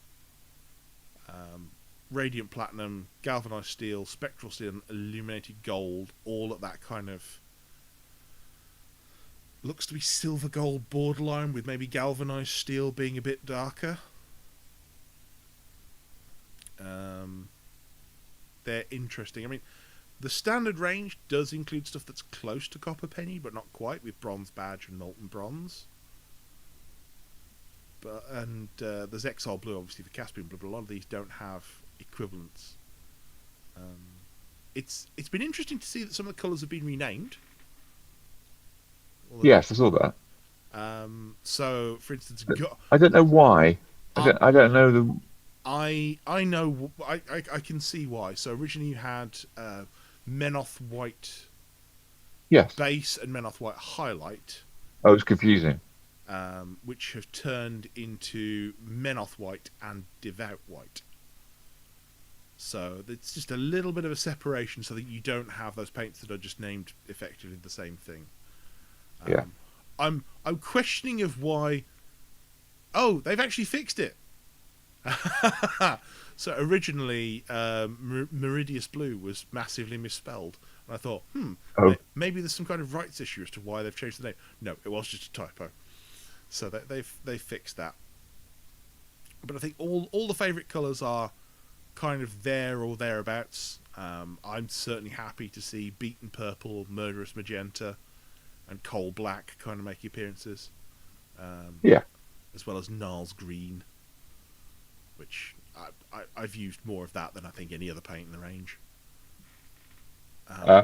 Radiant Platinum, Galvanized Steel, Spectral Steel, and Illuminated Gold, all at that kind of... looks to be silver gold borderline, with maybe Galvanized Steel being a bit darker. They're interesting. I mean, the standard range does include stuff that's close to Copper Penny, but not quite, with Bronze Badge and Molten Bronze. And there's Exile Blue, obviously, for Caspian Blue, but a lot of these don't have equivalents. It's been interesting to see that some of the colours have been renamed. Yes, I saw that. So, for instance, I don't know why. I don't know the. I know. I can see why. So originally you had Menoth White base and Menoth White highlight. Oh, it's confusing. Which have turned into Menoth White and Devout White. So it's just a little bit of a separation, so that you don't have those paints that are just named effectively the same thing. I'm questioning of why. Oh, they've actually fixed it. So originally, Meridius Blue was massively misspelled, and I thought, maybe there's some kind of rights issue as to why they've changed the name. No, it was just a typo. So they've fixed that. But I think all the favourite colours are kind of there or thereabouts. I'm certainly happy to see Beaten Purple, Murderous Magenta, and Coal Black kind of make appearances. As well as Gnarls Green, which I've used more of that than I think any other paint in the range.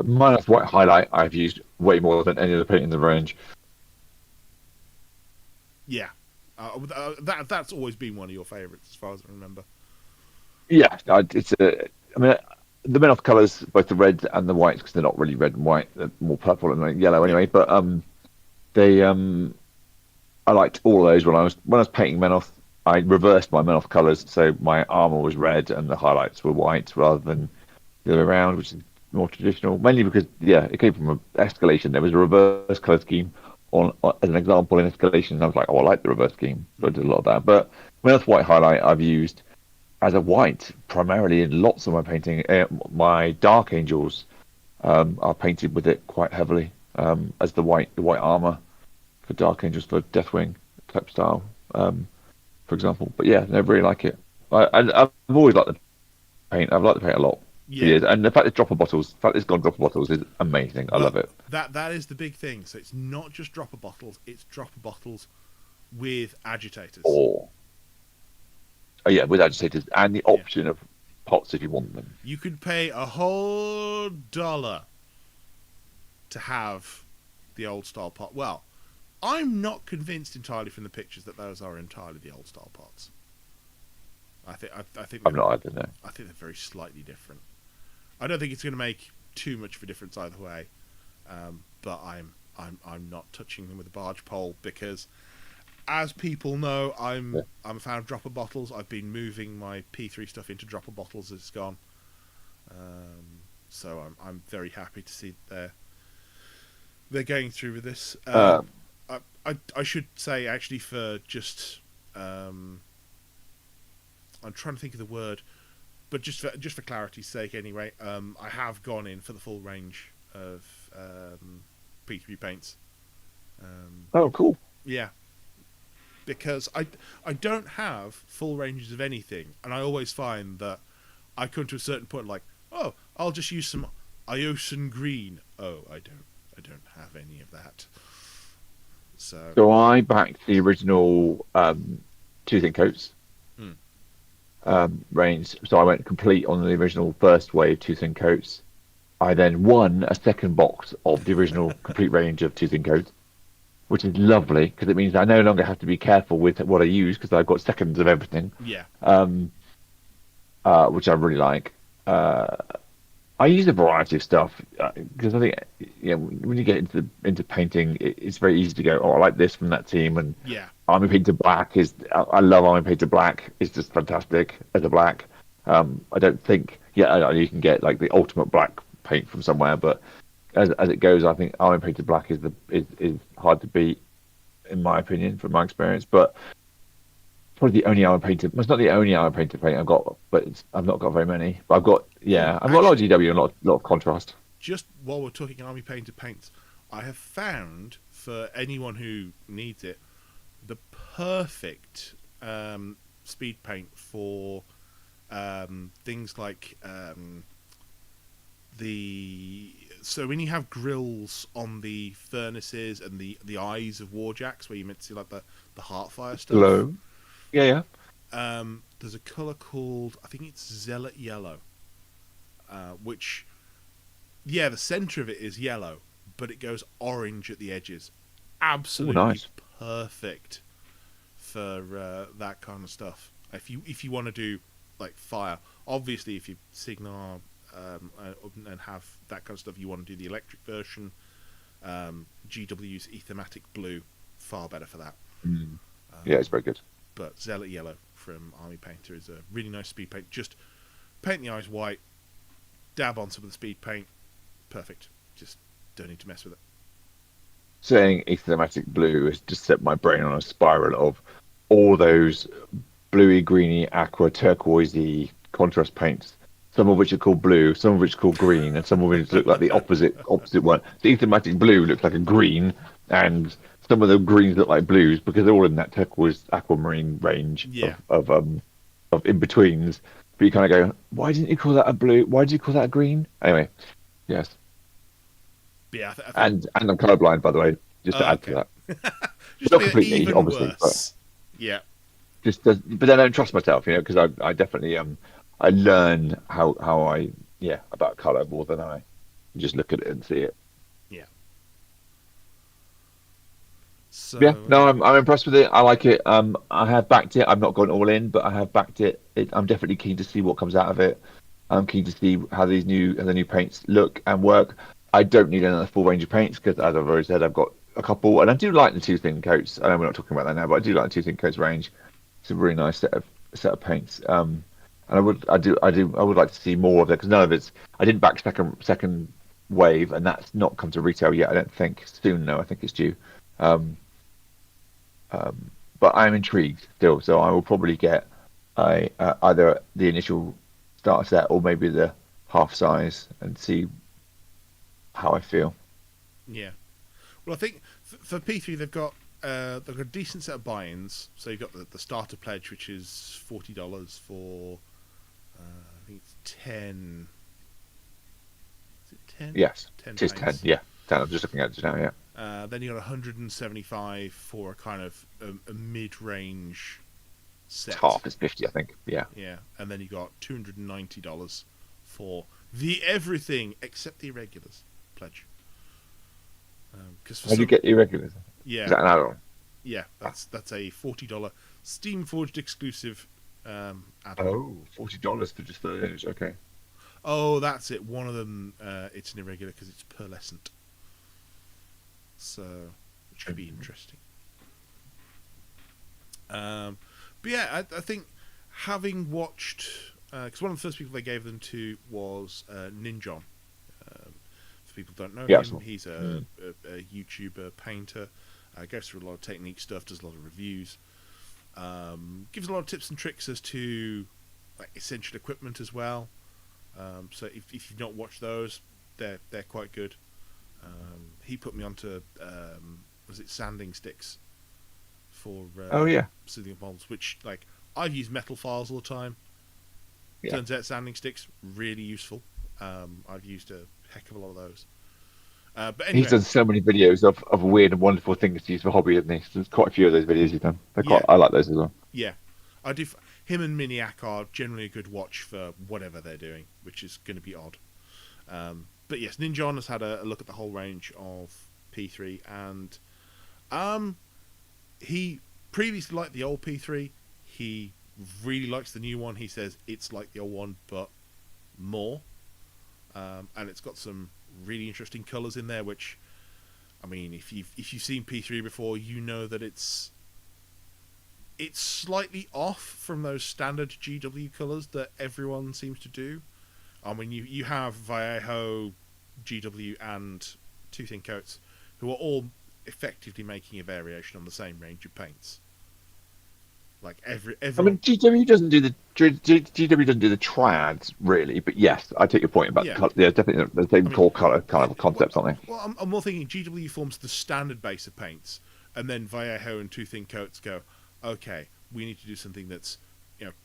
Minus White Highlight, I've used way more than any other paint in the range. Yeah, That's always been one of your favourites, as far as I remember. Yeah, it's a. I mean, the Menoth colours, both the reds and the whites, because they're not really red and white, they're more purple and like yellow Yeah. anyway. But they I liked all of those when I was painting Menoth. I reversed my Menoth colours, so my armour was red and the highlights were white rather than the other way around, which is more traditional. Mainly because it came from Escalation. There was a reverse colour scheme as an example in Escalation, and I was like, oh, I like the reverse scheme, so I did a lot of that. But Menoth white highlight I've used as a white primarily in lots of my painting. My Dark Angels are painted with it quite heavily as the white armour for Dark Angels for Deathwing type style, for example. But yeah, I really like it. I've always liked the paint. I've liked the paint a lot for Yeah. years, and the fact it's gone dropper bottles is amazing. I Well, love it. That is the big thing. So it's not just dropper bottles; it's dropper bottles with agitators. Or oh yeah, with agitators and the option of pots if you want them. You could pay a whole $1 to have the old style pot. Well, I'm not convinced entirely from the pictures that those are entirely the old style pots. I think I'm not either. No. I think they're very slightly different. I don't think it's going to make too much of a difference either way. But I'm not touching them with a barge pole because, as people know, I'm a fan of dropper bottles. I've been moving my P3 stuff into dropper bottles as it's gone. So I'm very happy to see they're going through with this. I should say actually for just I'm trying to think of the word, but just for clarity's sake anyway, I have gone in for the full range of P3 paints. Oh, cool. Yeah, because I don't have full ranges of anything, and I always find that I come to a certain point like, oh, I'll just use some Iosan green. Oh, I don't have any of that. So I backed the original Two Thin Coats range. So I went complete on the original first wave Two Thin Coats. I then won a second box of the original complete range of Two Thin Coats, which is lovely because it means I no longer have to be careful with what I use because I've got seconds of everything. yeah, Which I really like. I use a variety of stuff because I think when you get into painting, it's very easy to go, oh, I like this from that team, and yeah, Army Painted Black I love Army Painted Black. It's just fantastic as a black. I don't think you can get like the ultimate black paint from somewhere, but as it goes, I think Army Painted Black is hard to beat in my opinion, from my experience. But probably the only armor painted. Well, it's not the only armor painted paint I've got, but I've not got very many. But I've got a lot of GW and a lot of contrast. Just while we're talking army painted paints, I have found for anyone who needs it the perfect speed paint for things like so when you have grills on the furnaces and the eyes of warjacks where you meant to see like the heartfire stuff. Hello. Yeah. There's a colour called, I think it's Zealot Yellow, which, the centre of it is yellow, but it goes orange at the edges. Absolutely nice. Perfect for that kind of stuff. If you want to do like fire, obviously if you Signar and have that kind of stuff, you want to do the electric version. GW's Ethematic Blue, far better for that. Yeah, it's very good. But Zealot Yellow from Army Painter is a really nice speed paint. Just paint the eyes white, dab on some of the speed paint, perfect. Just don't need to mess with it. Saying Ethematic Blue has just set my brain on a spiral of all those bluey, greeny, aqua, turquoisey contrast paints. Some of which are called blue, some of which are called green, and some of which look like the opposite one. The Ethematic Blue looks like a green, and some of the greens look like blues because they're all in that turquoise aquamarine range of in betweens. But you kind of go, why didn't you call that a blue? Why did you call that a green? Anyway, yes. Yeah, I think... And I'm colourblind, by the way, just to add to that. Just not completely, even obviously. Worse. But but I don't trust myself, because I definitely I learn how I about colour more than I just look at it and see it. Yeah. So Yeah, no, I'm impressed with it. I like it. I have backed it. I've not gone all in, but I have backed it. I'm definitely keen to see what comes out of it. I'm keen to see how the new paints look and work. I don't need another full range of paints because, as I've already said, I've got a couple, and I do like the two thin coats. I know we're not talking about that now, but I do like the two thin coats range. It's a really nice set of paints. And I would like to see more of it because none of it's. I didn't back second wave, and that's not come to retail yet. I don't think soon. No, I think it's due. Um, but I'm intrigued still, so I will probably get either the initial starter set or maybe the half size and see how I feel. yeah. Well, I think for P3 they've got a decent set of buy-ins. So you've got the starter pledge, which is $40 for I think it's 10. Is it 10? Yes, 10 it is 10. paints. Yeah, 10. I'm just looking at it now. Yeah, Then you got 175 for a kind of a mid-range set. it's half. It's 50, I think. Yeah. Yeah, and then you got $290 for the everything except the irregulars pledge. Because How do you get the irregulars? yeah, Is that an add-on? yeah, that's a $40 Steam Forged exclusive add-on. Oh, $40 for just those. Okay. Oh, that's it. One of them, it's an irregular because it's pearlescent. So, which could be interesting. But yeah, I think having watched, because one of the first people they gave them to was Ninjon. For people who don't know Yeah, him, he's a YouTuber painter. Goes through a lot of technique stuff, does a lot of reviews. Gives a lot of tips and tricks as to like essential equipment as well. So if you've not watched those, they're quite good. He put me onto was it sanding sticks for Oh yeah. soothing molds, which like I've used metal files all the time. Yeah. Turns out sanding sticks really useful. I've used a heck of a lot of those. But anyway, He's done so many videos of weird and wonderful things to use for hobby, hasn't he? There's quite a few of those videos he's done. I like those as well. yeah, I do. Him and Miniac are generally a good watch for whatever they're doing, which is going to be odd. But yes, Ninjon has had a look at the whole range of P3, and he previously liked the old P3. He really likes the new one. He says it's like the old one, but more. And it's got some really interesting colours in there, which, I mean, if you've seen P3 before, you know that it's slightly off from those standard GW colours that everyone seems to do. I mean, you have Vallejo, GW, and Two Thin Coats, who are all effectively making a variation on the same range of paints. Like every. I mean, GW doesn't do the triads really, but yes, I take your point about Yeah. the colour. Yeah, definitely the same core color kind of concepts, aren't they? Well, I'm more thinking GW forms the standard base of paints, and then Vallejo and Two Thin Coats go, okay, we need to do something that's,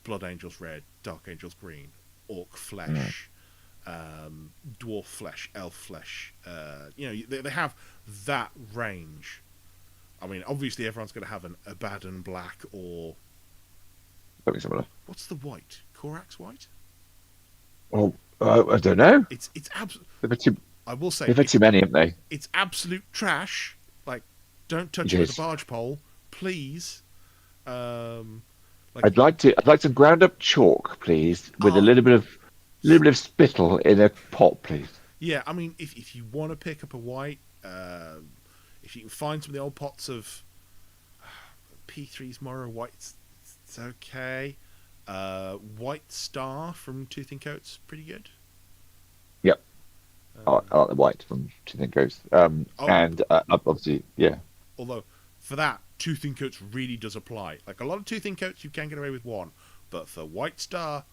Blood Angels red, Dark Angels green, Orc flesh, Dwarf flesh, Elf flesh. They have that range. I mean, obviously everyone's going to have an Abaddon black or Something similar. what's the white? Corax white? Well, I don't know. It's absolute. They've had too, I will say they've had too many, haven't they? it's absolute trash. Like, don't touch it Yes. with a barge pole, please. I'd like some ground up chalk, please, with a little bit of spittle in a pot, please. Yeah, I mean, if you want to pick up a white, if you can find some of the old pots of P3's Morrow White, it's okay. White Star from Two Thin Coats, pretty good. Yep. I like the white from Two Thin Coats. And obviously, yeah. Although, for that, Two Thin Coats really does apply. Like, a lot of Two Thin Coats, you can get away with one. But for White Star,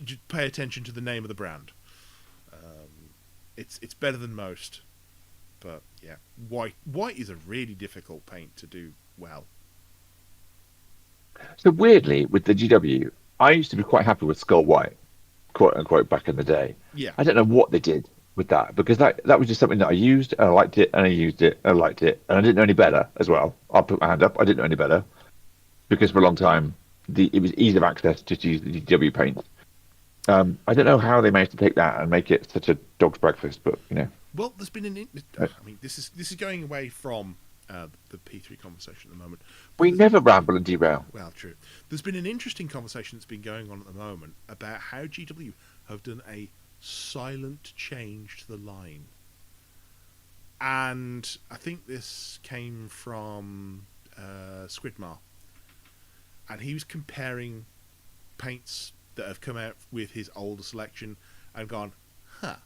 just pay attention to the name of the brand. It's better than most. But, yeah. White is a really difficult paint to do well. So weirdly, with the GW, I used to be quite happy with Skull White, quote unquote, back in the day. Yeah. I don't know what they did with that because that was just something that I used and I liked it and I used it and I liked it and I didn't know any better as well. I'll put my hand up. I didn't know any better because for a long time it was ease of access just to use the GW paint. I don't know how they managed to take that and make it such a dog's breakfast, but Well, there's been I mean, this is going away from the P3 conversation at the moment. We But never ramble and derail. well, true. There's been an interesting conversation that's been going on at the moment about how GW have done a silent change to the line. And I think this came from Squidmar. And he was comparing paints that have come out with his older selection and gone, huh,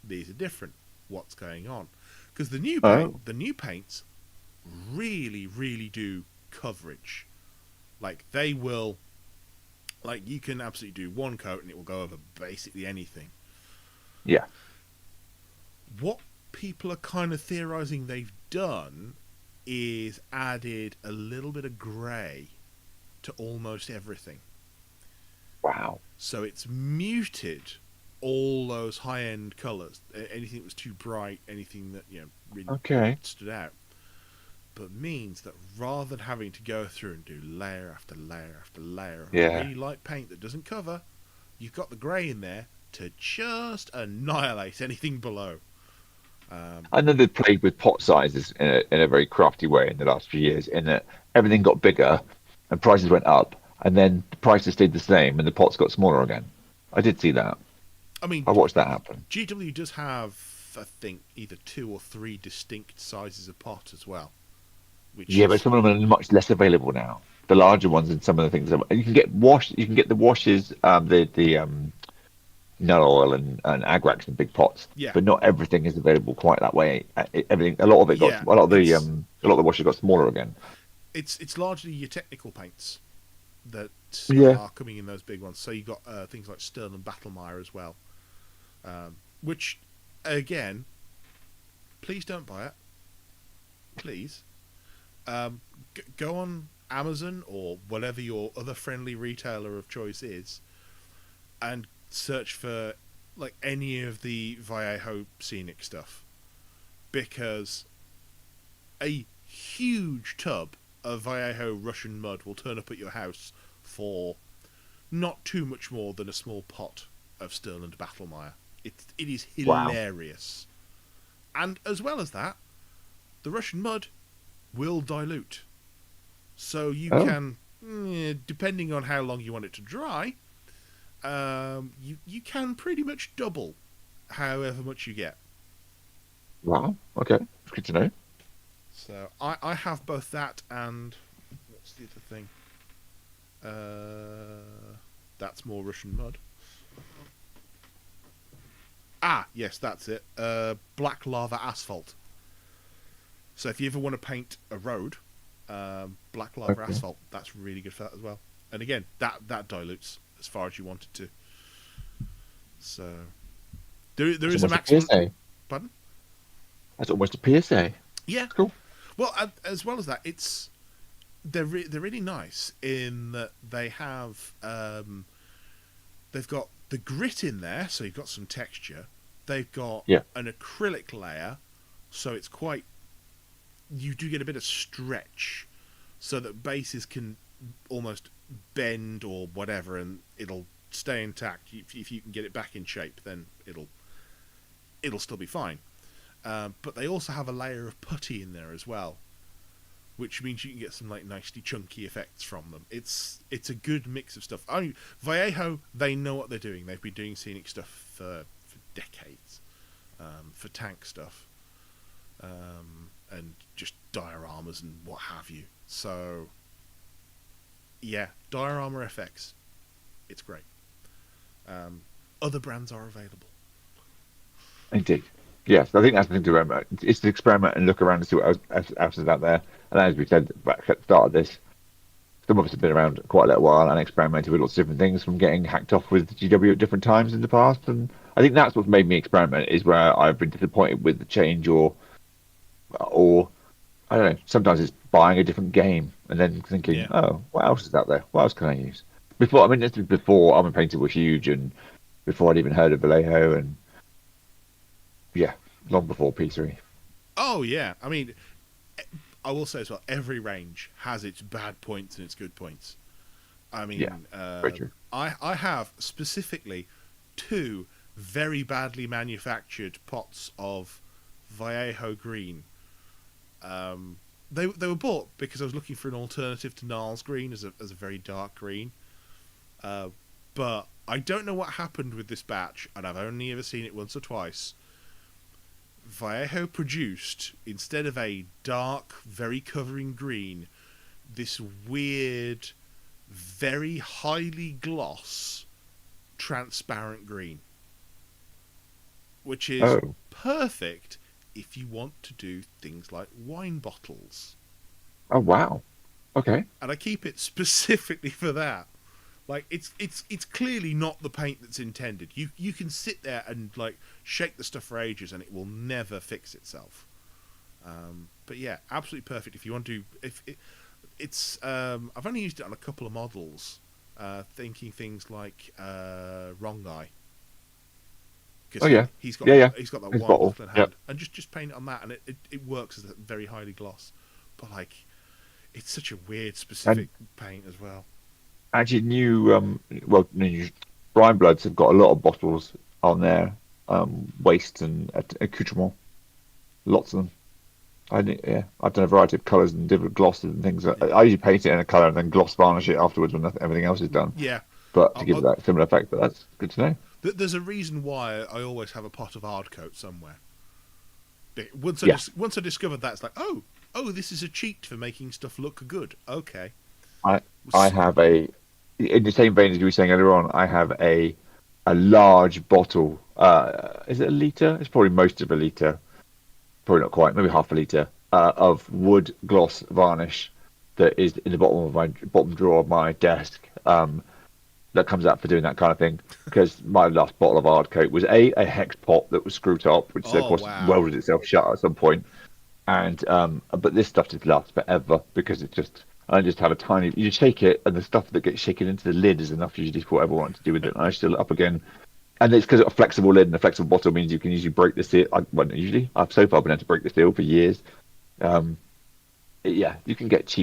these are different. What's going on? Because the new paints really, really do coverage. Like, they will, like, you can absolutely do one coat and it will go over basically anything. Yeah. What people are kind of theorizing they've done is added a little bit of grey to almost everything. Wow. So it's muted all those high-end colours. Anything that was too bright, anything that, really stood out. But means that rather than having to go through and do layer after layer after layer of really light paint that doesn't cover, you've got the grey in there to just annihilate anything below. I know they've played with pot sizes in a very crafty way in the last few years, in that everything got bigger and prices went up, and then the prices stayed the same and the pots got smaller again. I did see that. I mean, I watched that happen. GW does have, I think, either 2 or 3 distinct sizes of pot as well. But some of them are much less available now. The larger ones and some of the things you can get you can get the washes, the nut oil and agrax in big pots. Yeah. But not everything is available quite that way. Everything, a lot of the washes got smaller again. It's largely your technical paints that are coming in those big ones. So you've got things like Stern and Battlemire as well, which, again, please don't buy it. Please. Go on Amazon or whatever your other friendly retailer of choice is and search for like any of the Vallejo scenic stuff, because a huge tub of Vallejo Russian mud will turn up at your house for not too much more than a small pot of Stirland Battlemire. It is hilarious. Wow. And as well as that, the Russian mud will dilute. So you can, depending on how long you want it to dry, you can pretty much double however much you get. Wow, okay. It's good to know. So I have both that and what's the other thing? That's more Russian mud. Ah, yes, that's it. Black lava asphalt. So if you ever want to paint a road, black lava asphalt, that's really good for that as well. And again, that dilutes as far as you want it to. So there is a maximum. PSA. Pardon? That's almost a PSA. Yeah. Cool. Well, as well as that, they're really nice in that they have they've got the grit in there, so you've got some texture. They've got an acrylic layer, so it's quite. You do get a bit of stretch, so that bases can almost bend or whatever, and it'll stay intact. If you can get it back in shape, then it'll still be fine. But they also have a layer of putty in there as well, which means you can get some like nicely chunky effects from them. It's a good mix of stuff. Vallejo, they know what they're doing. They've been doing scenic stuff for decades, for tank stuff, and just dioramas and what have you. So yeah, Diorama FX, it's great. Other brands are available. Indeed. Yes, I think that's the thing to remember. It's to experiment and look around and see what else is out there. And as we said back at the start of this, some of us have been around quite a little while and experimented with lots of different things, from getting hacked off with GW at different times in the past. And I think that's what's made me experiment, is where I've been disappointed with the change, or I don't know, sometimes it's buying a different game and then thinking, oh, what else is out there? What else can I use? This was before Armor Painter was huge, and before I'd even heard of Vallejo, and long before P3. Oh yeah, I mean, I will say as well, every range has its bad points and its good points. I mean, very true. I have specifically 2 very badly manufactured pots of Vallejo green, they were bought because I was looking for an alternative to Niles green as a very dark green. But I don't know what happened with this batch, and I've only ever seen it once or twice. Vallejo produced, instead of a dark, very covering green, this weird, very highly gloss, transparent green. Which is perfect if you want to do things like wine bottles. Oh wow. Okay. And I keep it specifically for that. Like it's clearly not the paint that's intended. You can sit there and like shake the stuff for ages and it will never fix itself. But yeah, absolutely perfect if you want to. I've only used it on a couple of models, thinking things like Wrong Eye. Oh yeah, he's got His that one bottle bottle in hand, and just paint it on that, and it works as a very highly gloss. But like, it's such a weird specific paint as well. Actually, new Brine Bloods have got a lot of bottles on their waist and accoutrement. Lots of them. I've done a variety of colours and different glosses and things. I usually paint it in a colour and then gloss varnish it afterwards when everything else is done. Yeah, but to give it that similar effect. But that's good to know. There's a reason why I always have a pot of hard coat somewhere. Once I discovered that, it's like, oh, this is a cheat for making stuff look good. Okay. I have in the same vein as you were saying earlier on, I have a large bottle. Is it a litre? It's probably most of a litre. Probably not quite, maybe half a litre of wood gloss varnish that is in the bottom drawer of my desk. That comes out for doing that kind of thing, because my last bottle of hard coat was a hex pot that was screwed up, which of course welded itself shut at some point. And but this stuff just lasts forever because I just have a tiny. You shake it, and the stuff that gets shaken into the lid is enough usually for whatever I want to do with it. And I still it up again, and it's because it's a flexible lid, and a flexible bottle means you can usually break the seal. I've so far been able to break the seal for years. You can get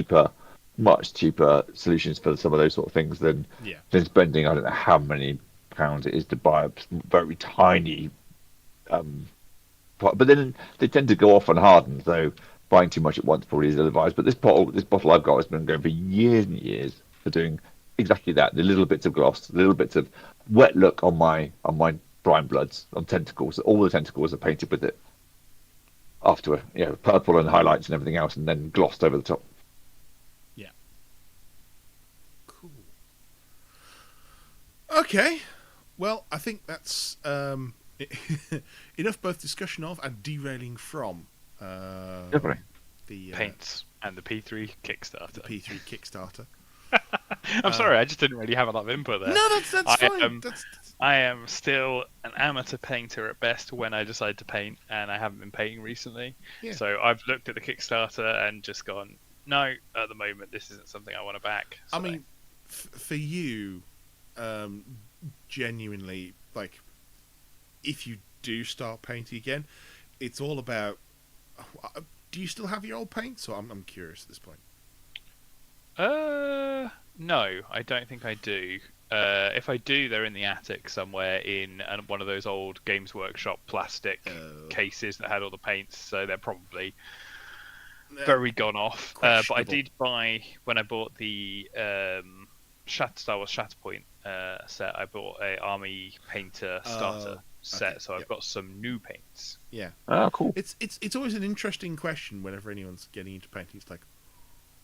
much cheaper solutions for some of those sort of things than spending I don't know how many pounds it is to buy a very tiny pot. But then they tend to go off and harden, so buying too much at once probably is ill-advised. But this bottle I've got has been going for years and years for doing exactly that. The little bits of gloss, the little bits of wet look on my Brine Bloods, on tentacles. All the tentacles are painted with it after purple and highlights and everything else, and then glossed over the top. Okay, well, I think that's enough both discussion of and derailing from Definitely. The paints and the P3 Kickstarter. The P3 Kickstarter. I'm sorry, I just didn't really have a lot of input there. No, that's fine. I am still an amateur painter at best when I decide to paint, and I haven't been painting recently. Yeah. So I've looked at the Kickstarter and just gone, no, at the moment this isn't something I want to back. So. I mean, for you... genuinely, like, if you do start painting again, it's all about. Do you still have your old paints? So I'm curious at this point. No, I don't think I do. If I do, they're in the attic somewhere in one of those old Games Workshop plastic cases that had all the paints. So they're probably very gone off. But I did buy when I bought the Star Wars Shatterpoint set. I bought a Army Painter starter set, so I've got some new paints. Yeah. Oh, cool. It's always an interesting question whenever anyone's getting into painting. It's like,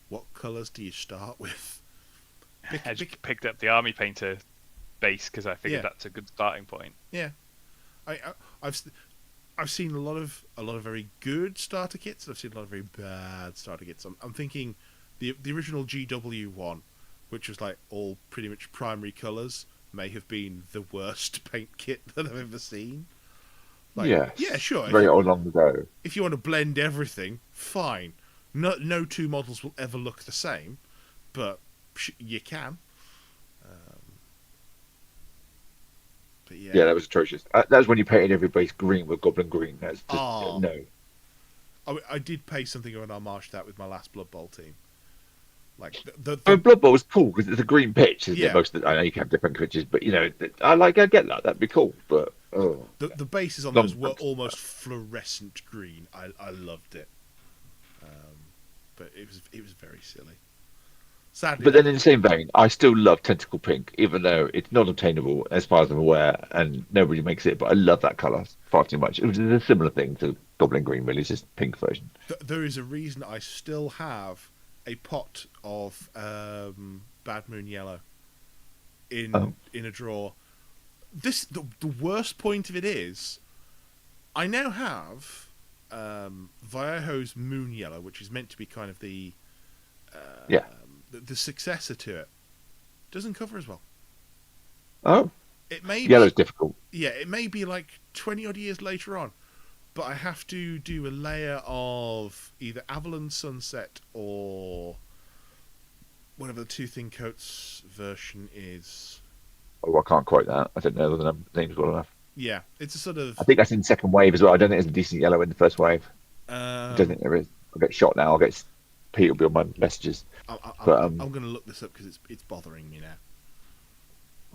what colours do you start with? I just picked up the Army Painter base because I figured that's a good starting point. Yeah. I've seen a lot of very good starter kits, and I've seen a lot of very bad starter kits. I'm thinking the original GW one, which was like all pretty much primary colours, may have been the worst paint kit that I've ever seen. Like, yeah, sure. Very long ago. If you want to blend everything, fine. No two models will ever look the same, but you can. But yeah, that was atrocious. That was when you painted every base green with Goblin Green. That's just no. I did pay something of an homage to that with my last Blood Bowl team. Like Blood Bowl was cool because it's a green pitch, isn't it? I know you can have different pitches, but I get that. That'd be cool, but the bases on those were almost fluorescent green. I loved it. but it was very silly. Sadly, But then in the same vein, I still love tentacle pink, even though it's not obtainable as far as I'm aware, and nobody makes it. But I love that color far too much. It was a similar thing to Goblin Green, really. It's just pink version. there is a reason I still have a pot of Bad Moon Yellow in a drawer. The worst point of it is, I now have Vallejo's Moon Yellow, which is meant to be kind of the Yeah. the successor to it. Doesn't cover as well. Oh, It may yellow's be, difficult. yeah, it may be like 20 odd years later on, but I have to do a layer of either Avalon Sunset or whatever the Two Thin Coats version is. Oh, I can't quote that. I don't know the names well enough. Yeah, it's a sort of I think that's in second wave as well. I don't think there's a decent yellow in the first wave. I don't um, think there is. I'll get shot now. Pete will be on my messages. But I'm going to look this up because it's bothering me now.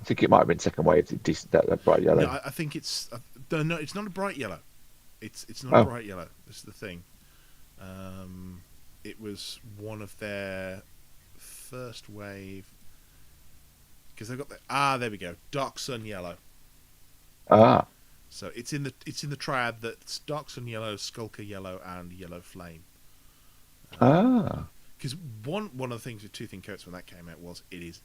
I think it might have been second wave. Decent that bright yellow. No, I think it's no, it's not a bright yellow. It's not Oh. a bright yellow. This is the thing. It was one of their first wave because they've got there we go, Dark Sun Yellow. Ah, So it's in the triad that's Dark Sun Yellow, Skulker Yellow, and Yellow Flame. Because one of the things with Two Thin Coats when that came out was it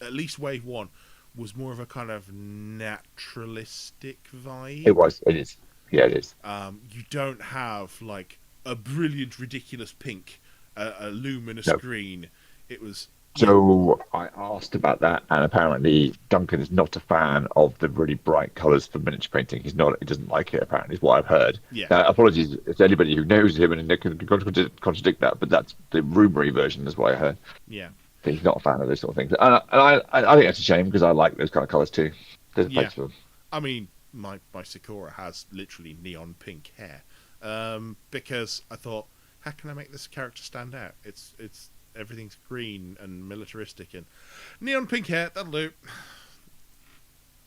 at least wave one was more of a kind of naturalistic vibe. it was. It is. Yeah, it is. You don't have like a brilliant, ridiculous pink, a luminous No. green. It was So I asked about that, and apparently Duncan is not a fan of the really bright colours for miniature painting. He's not. He doesn't like it. Apparently, is what I've heard. Yeah. Apologies to anybody who knows him and they can contradict that, but that's the rumory version, is what I heard. yeah. That he's not a fan of those sort of things, and I think that's a shame because I like those kind of colours too. There's a place for them. I mean, my Sakura has literally neon pink hair, because I thought, how can I make this character stand out? It's everything's green and militaristic and neon pink hair. That'll do.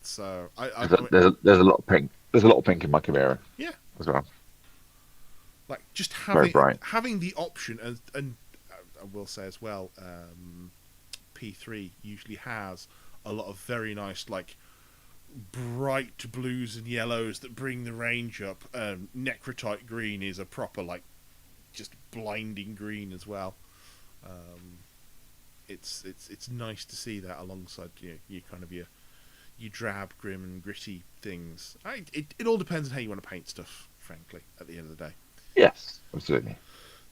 So There's a lot of pink. There's a lot of pink in my Chimera. Yeah. As well. Like just Very bright. having the option, and I will say as well, P3 usually has a lot of very nice like bright blues and yellows that bring the range up. Necrotite green is a proper like just blinding green as well. It's nice to see that alongside you kind of your drab, grim and gritty things. It all depends on how you want to paint stuff, frankly, at the end of the day. Yes, absolutely.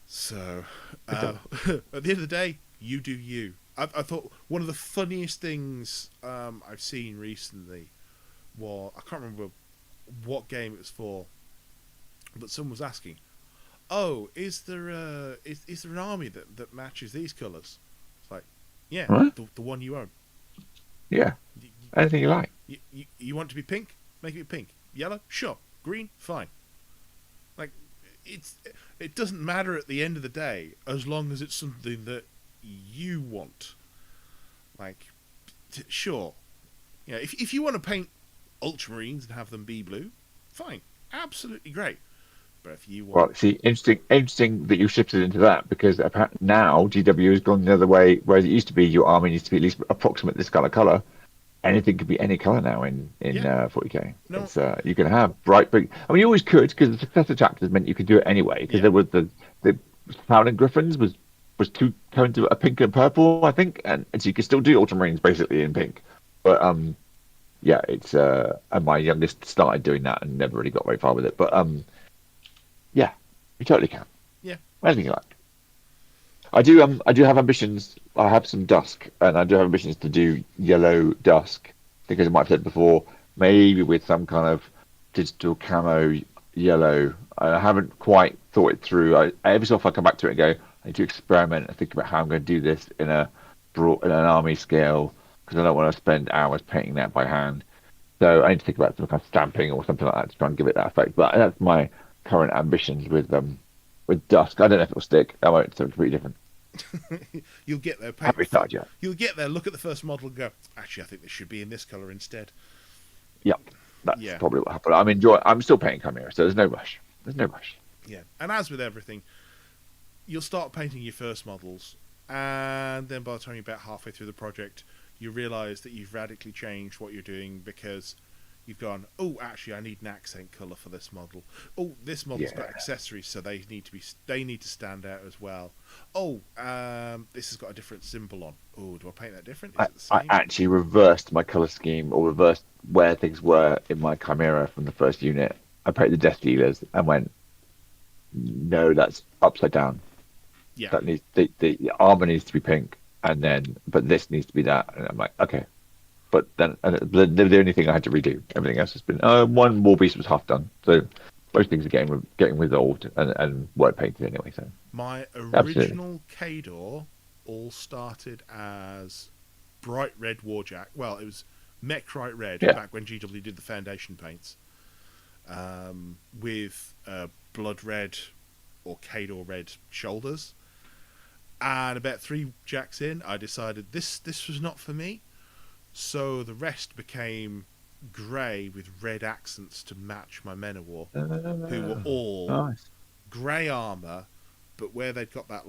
So, at the end of the day, you do you. I thought one of the funniest things I've seen recently was, I can't remember what game it was for, but someone was asking, "Oh, is there an army that matches these colours?" It's like, yeah, Huh? the one you own. Yeah, anything you like. You want it to be pink? Make it pink. Yellow? Sure. Green? Fine. Like, it doesn't matter at the end of the day as long as it's something that you want. Like, sure. You know, if you want to paint ultramarines and have them be blue, fine. Absolutely great. But if you want... Well, see, interesting that you shifted into that because apparently now GW has gone the other way, whereas it used to be your army needs to be at least approximate this colour. Anything could be any colour now in 40k. No. It's, you can have bright pink. I mean, you always could because the successor chapters meant you could do it anyway. Because there was the Paladin Griffins was two tones of a pink and purple, I think, and so you could still do Ultramarines basically in pink. But yeah, it's and my youngest started doing that and never really got very far with it. But yeah, you totally can. Yeah. Anything you like. I do have ambitions. I have some dusk, and I do have ambitions to do yellow dusk because I might have said before, maybe with some kind of digital camo yellow. I haven't quite thought it through. Every so often I come back to it and go, I need to experiment and think about how I'm going to do this in an army scale because I don't want to spend hours painting that by hand. So I need to think about some kind of stamping or something like that to try and give it that effect. But that's my current ambitions with dusk. I don't know if it'll stick. I won't. It's completely different. You'll get there. Haven't started yet. You'll get there. Look at the first model and go, actually, I think this should be in this colour instead. Yep, that's probably what happened. I'm still painting Chimera, so there's no rush. Yeah, and as with everything, you'll start painting your first models, and then by the time you're about halfway through the project, you realise that you've radically changed what you're doing because you've gone, oh, actually, I need an accent colour for this model. Oh, this model's got accessories, so they need to stand out as well. Oh, this has got a different symbol on. Oh, do I paint that different? Is it the I same? actually reversed my colour scheme, or reversed where things were in my Chimera from the first unit. I painted the Death Dealers and went, no, that's upside down. Yeah. That needs the armor needs to be pink, and then but this needs to be that. And I'm like, okay. But then the only thing I had to redo, everything else has been. One War Beast was half done, so most things are getting resolved and word painted anyway. So My absolutely. original Cadre all started as bright red Warjack. Well, it was mech bright red Yeah. back when GW did the foundation paints, with blood red or Cadre red shoulders. And about 3 jacks in, I decided this was not for me. So the rest became grey with red accents to match my men of war, who were all Nice. grey armour, but where they've got that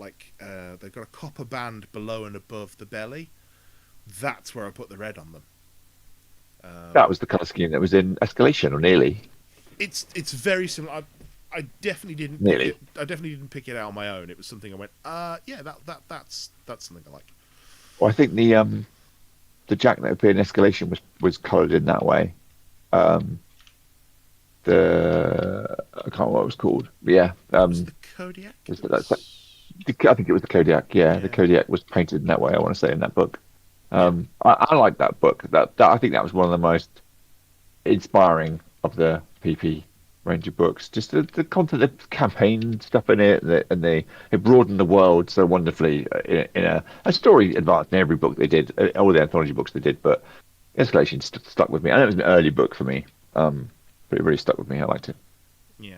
they've got a copper band below and above the belly. That's where I put the red on them. That was the colour scheme that was in Escalation, or nearly. It's very similar. I definitely didn't Nearly. pick it. I definitely didn't pick it out on my own. It was something I went, yeah, that's something I like. Well, I think the Jack that appeared in Escalation was coloured in that way. I can't remember what it was called. But yeah, Was it the Kodiak? I think it was the Kodiak. Yeah, the Yeah. Kodiak was painted in that way. I want to say in that book. I like that book. That I think that was one of the most inspiring of the PP Ranger books. Just the content of campaign stuff in it, and it broadened the world so wonderfully in a story advanced in every book they did, all the anthology books they did. But Escalation stuck with me. I know it was an early book for me, but it really stuck with me. I liked it. Yeah.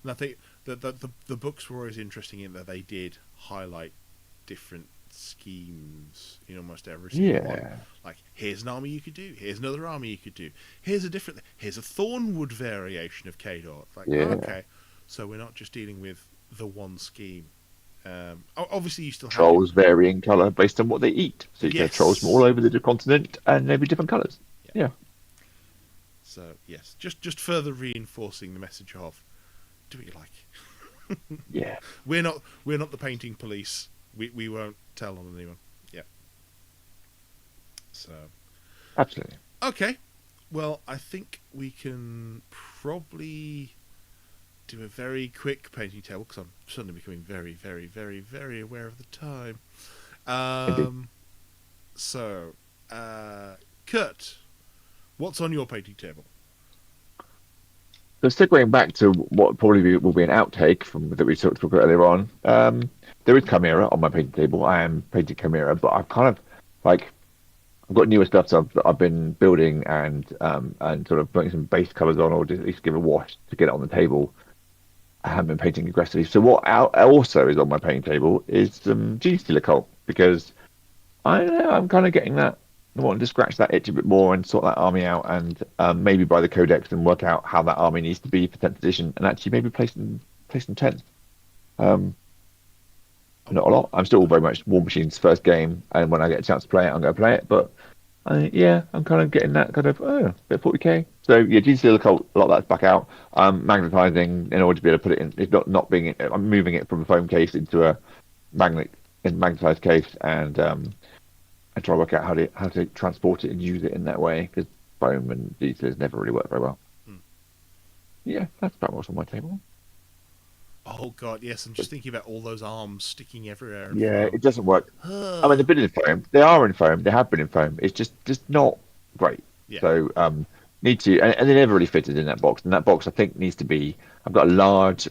And I think the books were always interesting in that they did highlight different schemes in almost every single one. Yeah. Like, here's an army you could do. Here's another army you could do. Here's a Thornwood variation of Cadre. Like, Yeah. okay, so we're not just dealing with the one scheme. Obviously, you still have Trolls vary in colour based on what they eat. So you get trolls from all over the continent, and they'll be different colours. Yeah. So yes, just further reinforcing the message of do what you like. Yeah. We're not the painting police. We won't tell on anyone. Yeah. So Absolutely. okay, well I think we can probably do a very quick painting table because I'm suddenly becoming very, very, very, very aware of the time. So, Kurt, what's on your painting table? So segueing back to what probably will be an outtake from that we talked about earlier on, there is Chimera on my painting table. I am painting Chimera, but I've kind of like I've got newer stuff so I've been building and sort of putting some base colours on, or just at least give a wash to get it on the table. I haven't been painting aggressively. So what also is on my painting table is Gene Stealer Cult, because I don't know, I'm kind of getting that. I want to scratch that itch a bit more and sort that army out, and maybe buy the codex and work out how that army needs to be for 10th edition, and actually maybe place them 10th. Not a lot. I'm still very much War Machine's first game, and when I get a chance to play it, I'm going to play it. But I'm kind of getting that kind of bit 40k. So yeah, Gene Stealer Cult, a lot of that's back out. Magnetizing in order to be able to put it in. It's not being. I'm moving it from a foam case into a magnetized case, and I try to work out how to transport it and use it in that way, because foam and Gene Stealers never really work very well. Yeah, that's about what's on my table. Oh god, yes, I'm just thinking about all those arms sticking everywhere. Yeah, it doesn't work. I mean, they've been in foam. They are in foam. They have been in foam. It's just not great. Yeah. So need to, and they never really fitted in that box. And that box, I think, needs to be. I've got a large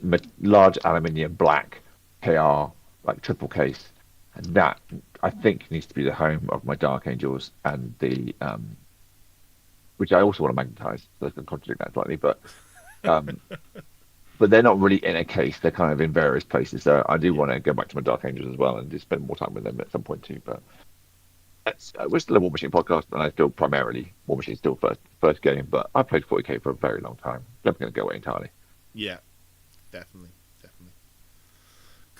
aluminium black KR like triple case, and that I think needs to be the home of my Dark Angels and the which I also want to magnetize. So I can contradict that slightly, but. But they're not really in a case. They're kind of in various places. So I do want to go back to my Dark Angels as well and just spend more time with them at some point too. But we're still a War Machine podcast, and I still primarily War Machine still first game. But I played 40k for a very long time. Never going to go away entirely. Yeah, definitely.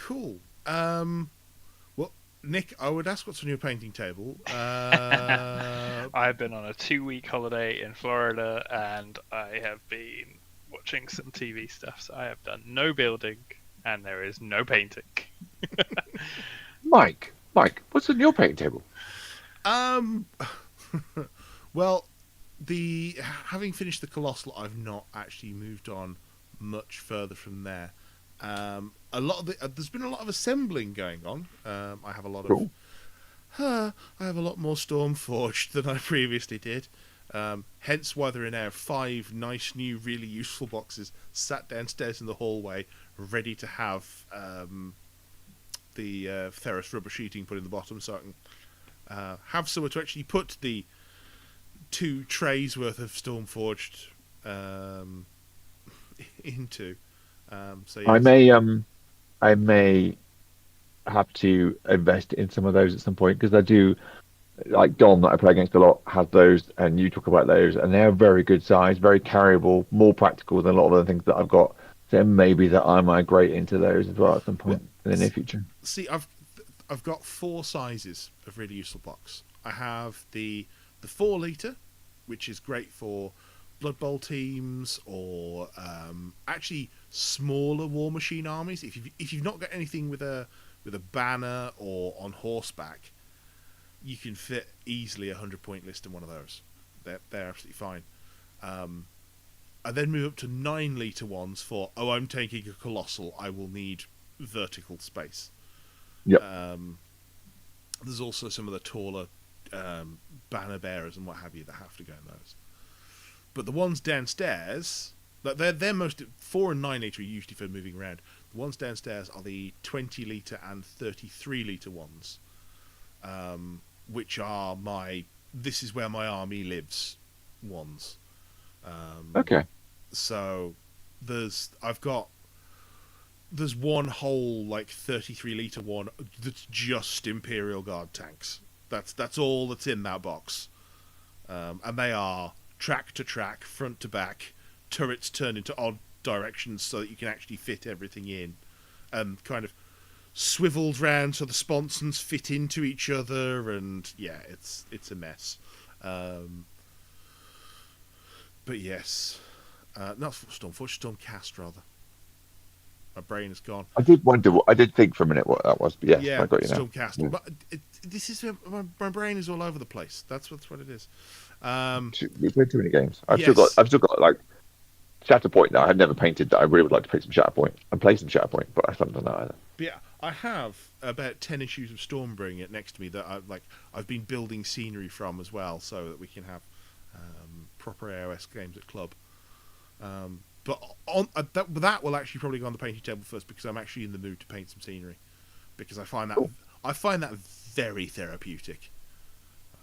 Cool. Well, Nick, I would ask what's on your painting table. I've been on a 2-week holiday in Florida, and I have been watching some TV stuff. So I have done no building, and there is no painting. Mike, what's on your painting table? Well, having finished the Colossal, I've not actually moved on much further from there. There's been a lot of assembling going on. I have a lot Cool. I have a lot more Stormforged than I previously did. Hence why there are now 5 nice new, really useful boxes sat downstairs in the hallway, ready to have the ferrous rubber sheeting put in the bottom, so I can have somewhere to actually put the 2 trays worth of Stormforged into. So yes. I may have to invest in some of those at some point, because I do, like Don that I play against a lot has those, and you talk about those, and they are very good size, very carryable, more practical than a lot of other things that I've got. So maybe that I migrate into those as well at some point in the near future. See, I've got 4 sizes of really useful box. I have the 4 litre, which is great for Blood Bowl teams, or actually smaller War Machine armies. If you've not got anything with a banner or on horseback, you can fit easily a 100-point list in one of those. They're absolutely fine. I then move up to 9 litre ones for, I'm taking a Colossal, I will need vertical space. Yep. There's also some of the taller banner bearers and what have you that have to go in those. But the ones downstairs, like they're most 4 and 9 litre are usually for moving around. The ones downstairs are the 20 litre and 33 litre ones, which are this is where my army lives ones. Okay. So there's one whole like 33 litre one that's just Imperial Guard tanks. That's all that's in that box, and they are track to track, front to back, turrets turned into odd directions so that you can actually fit everything in, and kind of swiveled round so the sponsons fit into each other, and yeah, it's a mess. But yes, not Stormforge, Stormcast rather. My brain is gone. I did think for a minute what that was, but yes, I got you now. Stormcast. Yeah. But this is my brain is all over the place. That's what it is. We played too many games. I've Yes. still got like Shatterpoint that I had never painted, that I really would like to play some Shatterpoint and play some Shatterpoint, but I haven't done that either. But yeah, I have about 10 issues of Stormbringer next to me that I've been building scenery from as well, so that we can have proper AOS games at club. But that will actually probably go on the painting table first, because I'm actually in the mood to paint some scenery, because I find that very therapeutic.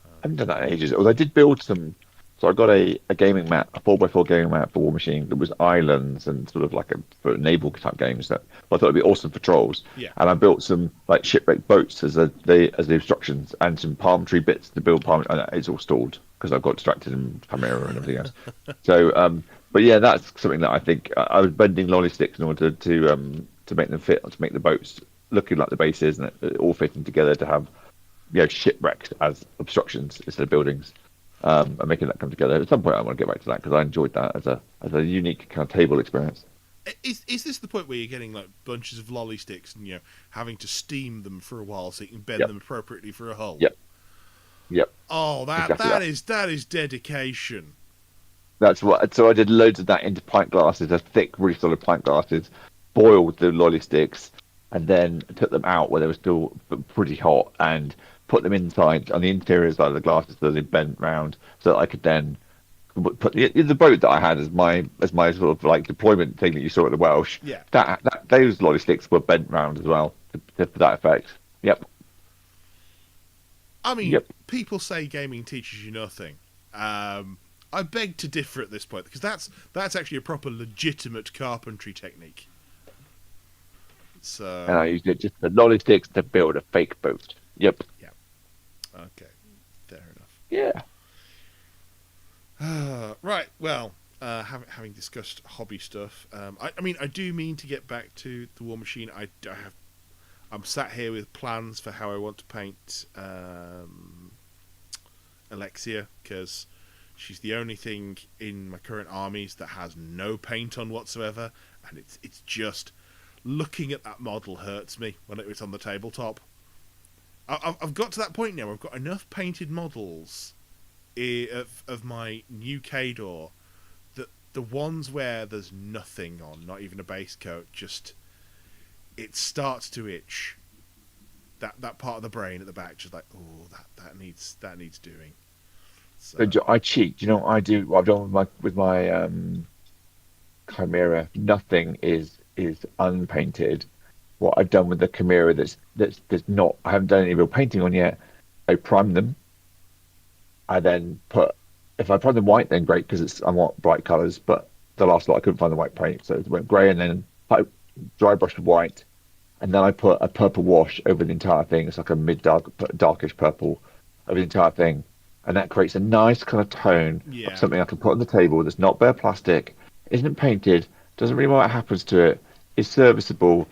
I haven't done that in ages. Although I did build some. So I got a gaming map, a 4x4 gaming map for War Machine that was islands and sort of like for naval type games that I thought would be awesome for trolls. Yeah. And I built some like shipwreck boats as the instructions, and some palm tree bits to build palm. And it's all stalled because I got distracted in Chimera and everything else. So, but yeah, that's something that I think I was bending lolly sticks in order to make them fit, to make the boats looking like the bases and it all fitting together to have shipwrecks as obstructions instead of buildings. And making that come together. At some point, I want to get back to that because I enjoyed that as a unique kind of table experience. Is this the point where you're getting like bunches of lolly sticks and having to steam them for a while so you can bend them appropriately for a hull? Yep. Oh, that is dedication. That's what. So I did loads of that into pint glasses, thick, really solid pint glasses. Boiled the lolly sticks, and then took them out where they were still pretty hot and put them inside on the interior side of the glasses so they bent round, so that I could then put the boat that I had as my sort of like deployment thing that you saw at the Welsh. Yeah. That those lolly sticks were bent round as well for that effect. Yep. I mean, people say gaming teaches you nothing. I beg to differ at this point, because that's actually a proper legitimate carpentry technique. So. And I used it just the lolly sticks to build a fake boat. Yep. Yeah. Okay. Fair enough. Yeah. Right. Well, having discussed hobby stuff, I mean, I do mean to get back to the War Machine. I have I'm sat here with plans for how I want to paint Alexia, because she's the only thing in my current armies that has no paint on whatsoever, and it's just looking at that model hurts me when it's on the tabletop. I've got to that point now where I've got enough painted models of my new Cadre that the ones where there's nothing on, not even a base coat, just it starts to itch. That part of the brain at the back, just like, oh, that needs doing. So, I cheat. Do you know what I do? What I've done with my Chimera. Nothing is unpainted. What I've done with the Chimera that's not. I haven't done any real painting on yet. I prime them. I then put. If I prime them white, then great because I want bright colours. But the last lot I couldn't find the white paint, so it went grey and then dry brush with white. And then I put a purple wash over the entire thing. It's like a darkish purple over the entire thing. And that creates a nice kind of tone Yeah. of something I can put on the table that's not bare plastic, isn't painted, doesn't really matter what happens to it, is serviceable,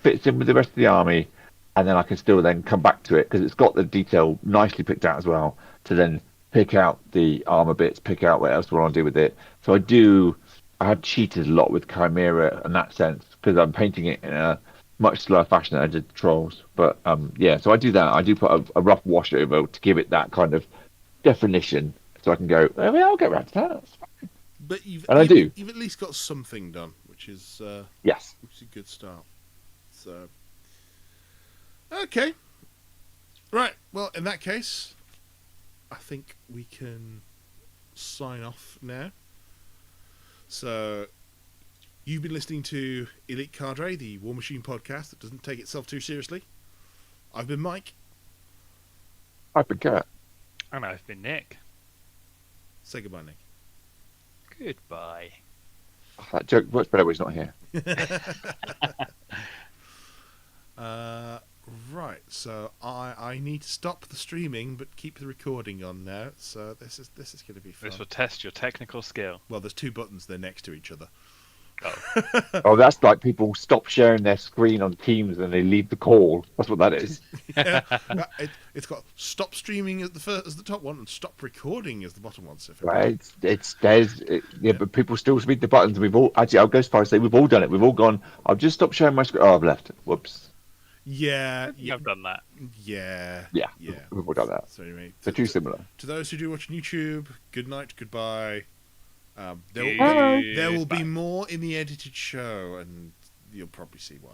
fits in with the rest of the army, and then I can still then come back to it because it's got the detail nicely picked out as well to then pick out the armor bits, pick out what else I want to do with it. So I have cheated a lot with Chimera in that sense because I'm painting it in a much slower fashion than I did the trolls. But yeah, so I do that. I do put a rough wash over to give it that kind of definition, so I can go, oh, yeah, I'll get around to that. but I do. You've at least got something done, which is Yes. which is a good start. So, okay, right. Well, in that case, I think we can sign off now. So, you've been listening to Elite Cadre, the War Machine podcast that doesn't take itself too seriously. I've been Mike. I've been Kurt. And I've been Nick. Say goodbye, Nick. Goodbye. Oh, that joke works better when he's not here. Right, so I need to stop the streaming but keep the recording on now. So this is going to be fun. This will test your technical skill. Well, there's two buttons. They're next to each other. Oh. Oh, that's like people stop sharing their screen on Teams and they leave the call. That's what that is. Yeah, it's got stop streaming as the top one and stop recording as the bottom one. So Right? Yeah, but people still read the buttons. We've all actually. I'll go as far as say we've all done it. We've all gone. I've just stopped sharing my screen. Oh, I've left. Whoops. Yeah, I've done that. Yeah. We've all done that. So anyway, They're too similar. to those who do watch on YouTube, good night, goodbye. There Goodbye. will be more in the edited show, and you'll probably see why.